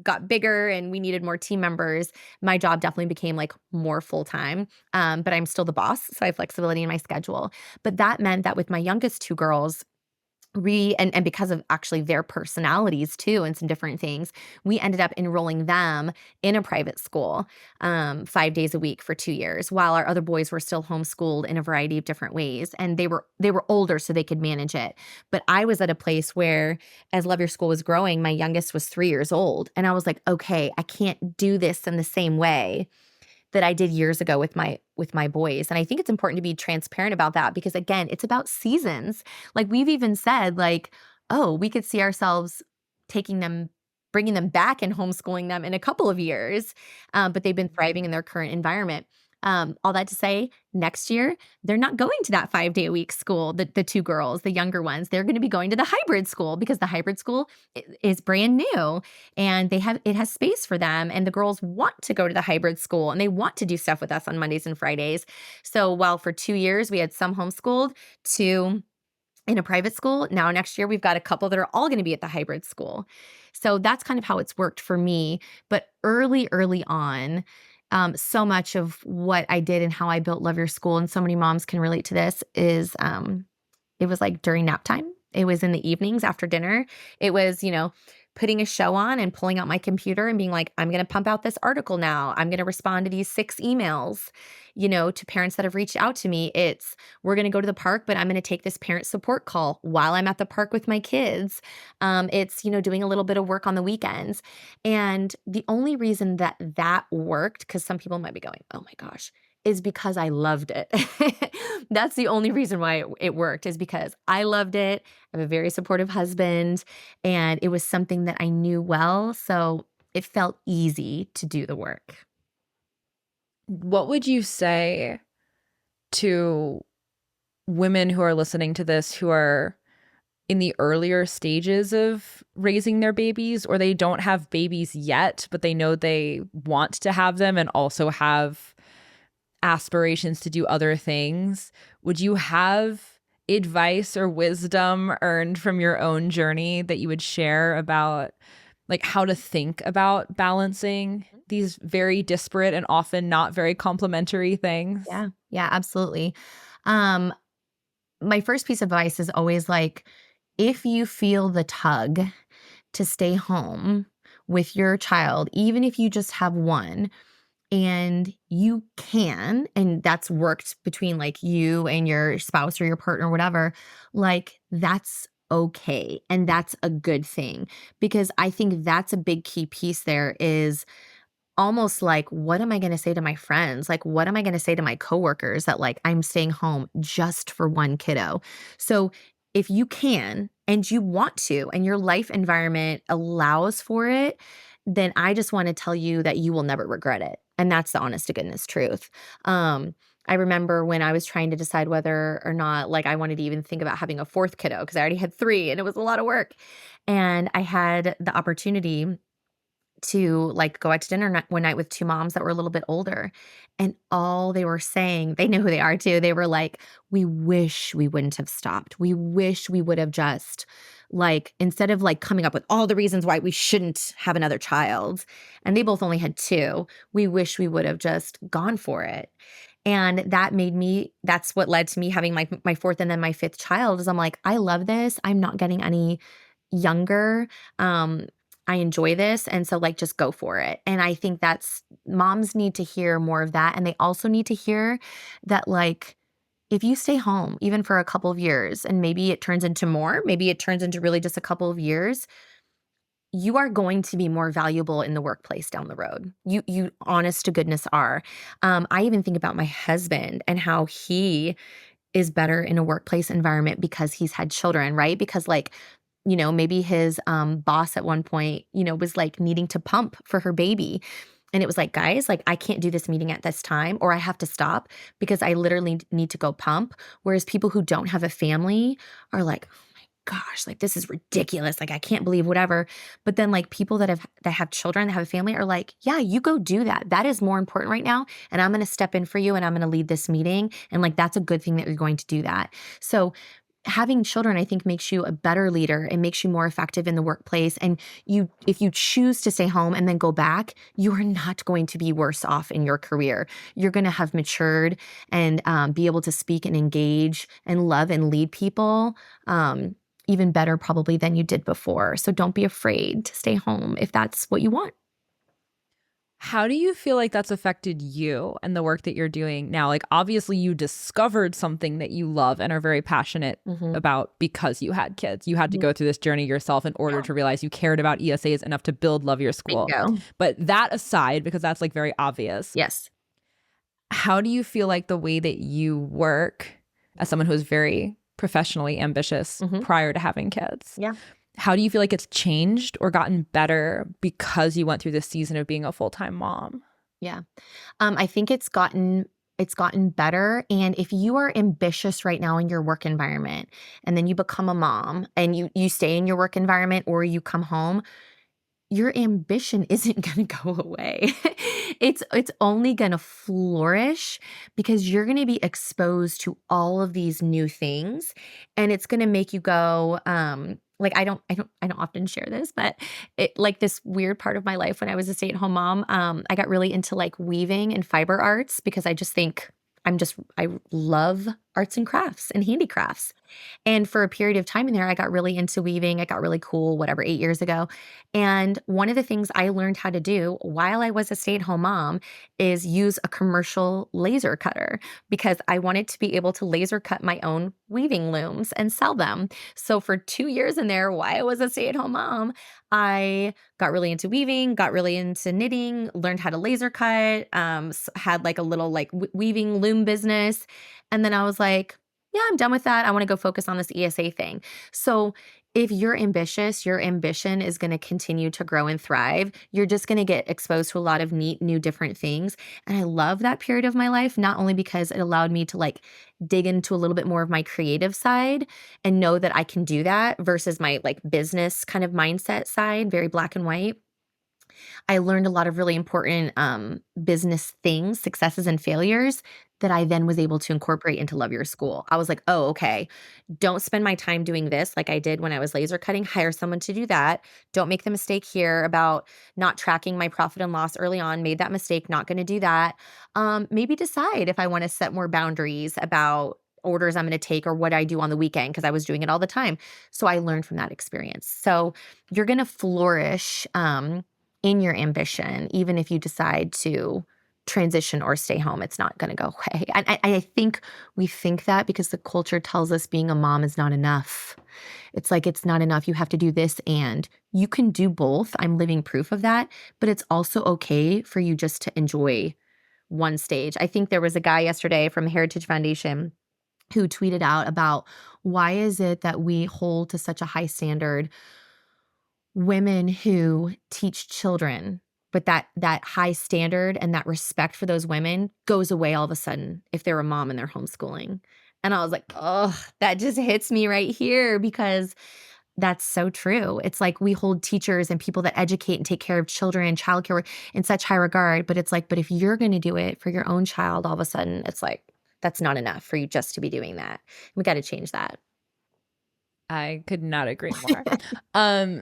got bigger and we needed more team members, my job definitely became like more full time. But I'm still the boss, so I have flexibility in my schedule. But that meant that with my youngest two girls, and because of actually their personalities too and some different things, we ended up enrolling them in a private school 5 days a week for 2 years, while our other boys were still homeschooled in a variety of different ways. And they were older, so they could manage it. But I was at a place where, as Love Your School was growing, my youngest was 3 years old, and I was like, okay, I can't do this in the same way that I did years ago with my boys. And I think it's important to be transparent about that because, again, it's about seasons. Like, we've even said, like, oh, we could see ourselves taking them, bringing them back and homeschooling them in a couple of years, but they've been thriving in their current environment. All that to say, next year, they're not going to that 5-day-a-week school, the two girls, the younger ones. They're going to be going to the hybrid school because the hybrid school is brand new and it has space for them. And the girls want to go to the hybrid school and they want to do stuff with us on Mondays and Fridays. So while for 2 years we had some homeschooled, two in a private school, now next year we've got a couple that are all going to be at the hybrid school. So that's kind of how it's worked for me. But early on, so much of what I did and how I built Love Your School, and so many moms can relate to this, is it was like during nap time. It was in the evenings after dinner. It was, putting a show on and pulling out my computer and being like, I'm going to pump out this article now. I'm going to respond to these 6 emails, to parents that have reached out to me. It's, we're going to go to the park, but I'm going to take this parent support call while I'm at the park with my kids. It's, doing a little bit of work on the weekends. And the only reason that worked, because some people might be going, oh my gosh, is because I loved it. That's the only reason why it worked, is because I loved it. I have a very supportive husband, and it was something that I knew well. So it felt easy to do the work. What would you say to women who are listening to this who are in the earlier stages of raising their babies, or they don't have babies yet, but they know they want to have them and also have aspirations to do other things? Would you have advice or wisdom earned from your own journey that you would share about like how to think about balancing these very disparate and often not very complementary things? Yeah, absolutely. My first piece of advice is always like, if you feel the tug to stay home with your child, even if you just have one, and you can, and that's worked between like you and your spouse or your partner or whatever, like, that's okay. And that's a good thing, because I think that's a big key piece there, is almost like, what am I going to say to my friends? Like, what am I going to say to my coworkers that like I'm staying home just for one kiddo? So if you can and you want to, and your life environment allows for it, then I just want to tell you that you will never regret it. And that's the honest to goodness truth. I remember when I was trying to decide whether or not like I wanted to even think about having a fourth kiddo, because I already had 3 and it was a lot of work. And I had the opportunity to like go out to dinner one night with 2 moms that were a little bit older. And all they were saying, they know who they are too. They were like, we wish we wouldn't have stopped. We wish we would have just like, instead of like coming up with all the reasons why we shouldn't have another child, and they both only had 2, we wish we would have just gone for it. And that's what led to me having my fourth and then my fifth child, is I'm like, I love this. I'm not getting any younger. I enjoy this. And so like, just go for it. And I think that's, moms need to hear more of that. And they also need to hear that like, if you stay home, even for a couple of years, and maybe it turns into more, maybe it turns into really just a couple of years, you are going to be more valuable in the workplace down the road. You honest to goodness are. I even think about my husband and how he is better in a workplace environment because he's had children, right? Because like, maybe his boss at one point, was like needing to pump for her baby. And it was like, guys, like, I can't do this meeting at this time, or I have to stop because I literally need to go pump. Whereas people who don't have a family are like, oh my gosh, like, this is ridiculous. Like, I can't believe whatever. But then like people that have children, that have a family, are like, yeah, you go do that. That is more important right now. And I'm going to step in for you and I'm going to lead this meeting. And like, that's a good thing that you're going to do that. So having children, I think, makes you a better leader and makes you more effective in the workplace. And if you choose to stay home and then go back, you are not going to be worse off in your career. You're going to have matured and be able to speak and engage and love and lead people even better probably than you did before. So don't be afraid to stay home if that's what you want. How do you feel like that's affected you and the work that you're doing now? Like, obviously, you discovered something that you love and are very passionate about because you had kids. You had to go through this journey yourself in order to realize you cared about ESAs enough to build Love Your School. Bingo. But that aside, because that's like very obvious. Yes. How do you feel like the way that you work as someone who is very professionally ambitious prior to having kids? Yeah. How do you feel like it's changed or gotten better because you went through this season of being a full-time mom? Yeah. I think it's gotten better. And if you are ambitious right now in your work environment and then you become a mom and you stay in your work environment or you come home, your ambition isn't going to go away. It's only going to flourish because you're going to be exposed to all of these new things, and it's going to make you go like I don't often share this, but it like this weird part of my life when I was a stay-at-home mom, I got really into like weaving and fiber arts because I just think I love arts and crafts and handicrafts. And for a period of time in there, I got really into weaving. I got really cool, whatever, 8 years ago. And one of the things I learned how to do while I was a stay-at-home mom is use a commercial laser cutter because I wanted to be able to laser cut my own weaving looms and sell them. So for 2 years in there, while I was a stay-at-home mom, I got really into weaving, got really into knitting, learned how to laser cut, had like a little like weaving loom business. And then I was like, yeah, I'm done with that. I want to go focus on this ESA thing. So if you're ambitious, your ambition is going to continue to grow and thrive. You're just going to get exposed to a lot of neat, new, different things. And I love that period of my life, not only because it allowed me to like dig into a little bit more of my creative side and know that I can do that versus my like business kind of mindset side, very black and white. I learned a lot of really important business things, successes and failures that I then was able to incorporate into Love Your School. I was like, oh, okay, don't spend my time doing this like I did when I was laser cutting. Hire someone to do that. Don't make the mistake here about not tracking my profit and loss early on. Made that mistake, not going to do that. Maybe decide if I want to set more boundaries about orders I'm going to take or what I do on the weekend because I was doing it all the time. So I learned from that experience. So you're going to flourish in your ambition, even if you decide to transition or stay home. It's not going to go away. And I think we think that because the culture tells us being a mom is not enough. It's like, it's not enough. You have to do this, and you can do both. I'm living proof of that. But it's also okay for you just to enjoy one stage. I think there was a guy yesterday from Heritage Foundation who tweeted out about why is it that we hold to such a high standard women who teach children, but that high standard and that respect for those women goes away all of a sudden if they're a mom and they're homeschooling. And I was like, oh, that just hits me right here because that's so true. It's like we hold teachers and people that educate and take care of children and childcare in such high regard, but it's like, but if you're going to do it for your own child, all of a sudden it's like, that's not enough for you just to be doing that. We got to change that. I could not agree more.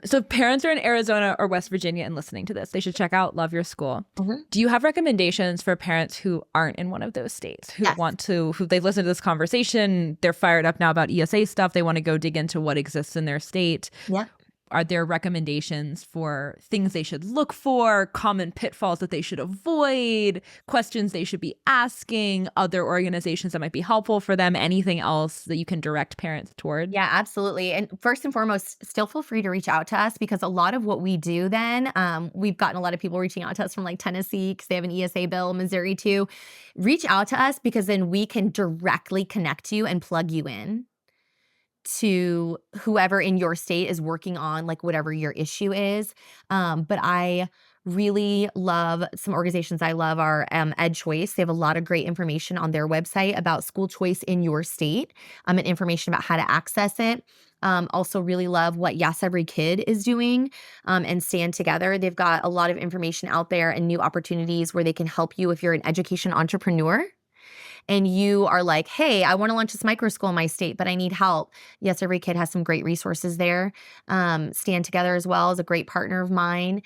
So if parents are in Arizona or West Virginia and listening to this, they should check out Love Your School. Do you have recommendations for parents who aren't in one of those states, who want to, who they've listened to this conversation, they're fired up now about ESA stuff, they want to go dig into what exists in their state? Yeah. Are there recommendations for things they should look for, common pitfalls that they should avoid, questions they should be asking, other organizations that might be helpful for them, anything else that you can direct parents toward? Yeah, absolutely. And first and foremost, still feel free to reach out to us because a lot of what we do then, we've gotten a lot of people reaching out to us from like Tennessee because they have an ESA bill, Missouri too. Reach out to us because then we can directly connect you and plug you in to whoever in your state is working on like whatever your issue is. But I really love some organizations I love are Ed Choice. They have a lot of great information on their website about school choice in your state and information about how to access it. Also really love what Yes Every Kid is doing and Stand Together. They've got a lot of information out there and new opportunities where they can help you if you're an education entrepreneur and you are like, hey, I want to launch this micro school in my state, but I need help. Yes, Every Kid has some great resources there. Stand Together as well is a great partner of mine.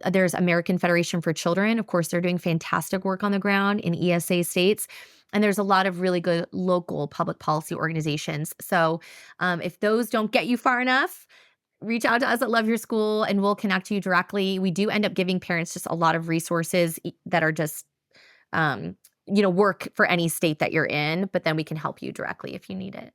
There's American Federation for Children. Of course, they're doing fantastic work on the ground in ESA states. And there's a lot of really good local public policy organizations. So if those don't get you far enough, reach out to us at Love Your School and we'll connect you directly. We do end up giving parents just a lot of resources that are just, work for any state that you're in, but then we can help you directly if you need it.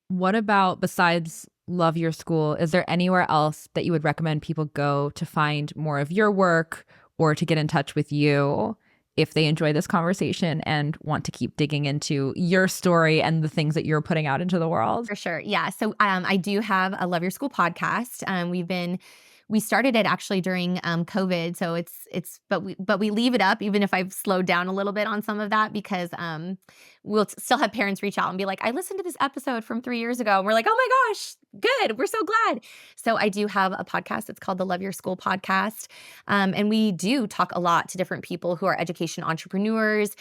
What about, besides Love Your School, is there anywhere else that you would recommend people go to find more of your work or to get in touch with you if they enjoy this conversation and want to keep digging into your story and the things that you're putting out into the world? For sure. Yeah. So I do have a Love Your School podcast. We started it actually during COVID. So but we leave it up even if I've slowed down a little bit on some of that because we'll still have parents reach out and be like, I listened to this episode from 3 years ago. And we're like, oh my gosh, good. We're so glad. So I do have a podcast. It's called the Love Your School podcast. And we do talk a lot to different people who are education entrepreneurs,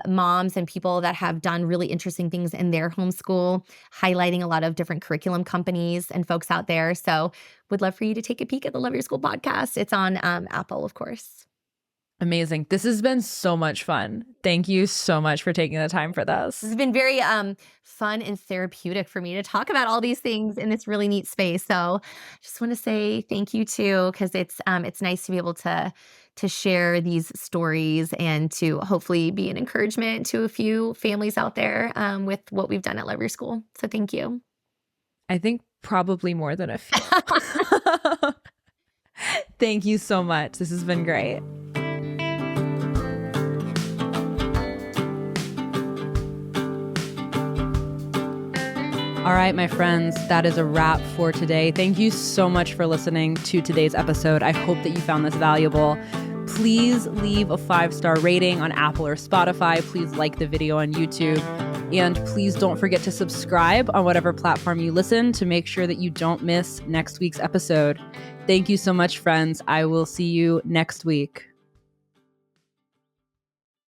moms and people that have done really interesting things in their homeschool, highlighting a lot of different curriculum companies and folks out there. So would love for you to take a peek at the Love Your School podcast. It's on Apple, of course. Amazing. This has been so much fun. Thank you so much for taking the time for this. It's been very fun and therapeutic for me to talk about all these things in this really neat space. So just want to say thank you too, because it's nice to be able to share these stories and to hopefully be an encouragement to a few families out there with what we've done at Love Your School. So thank you. I think probably more than a few. Thank you so much. This has been great. All right, my friends, that is a wrap for today. Thank you so much for listening to today's episode. I hope that you found this valuable. Please leave a 5-star rating on Apple or Spotify. Please like the video on YouTube. And please don't forget to subscribe on whatever platform you listen to make sure that you don't miss next week's episode. Thank you so much, friends. I will see you next week.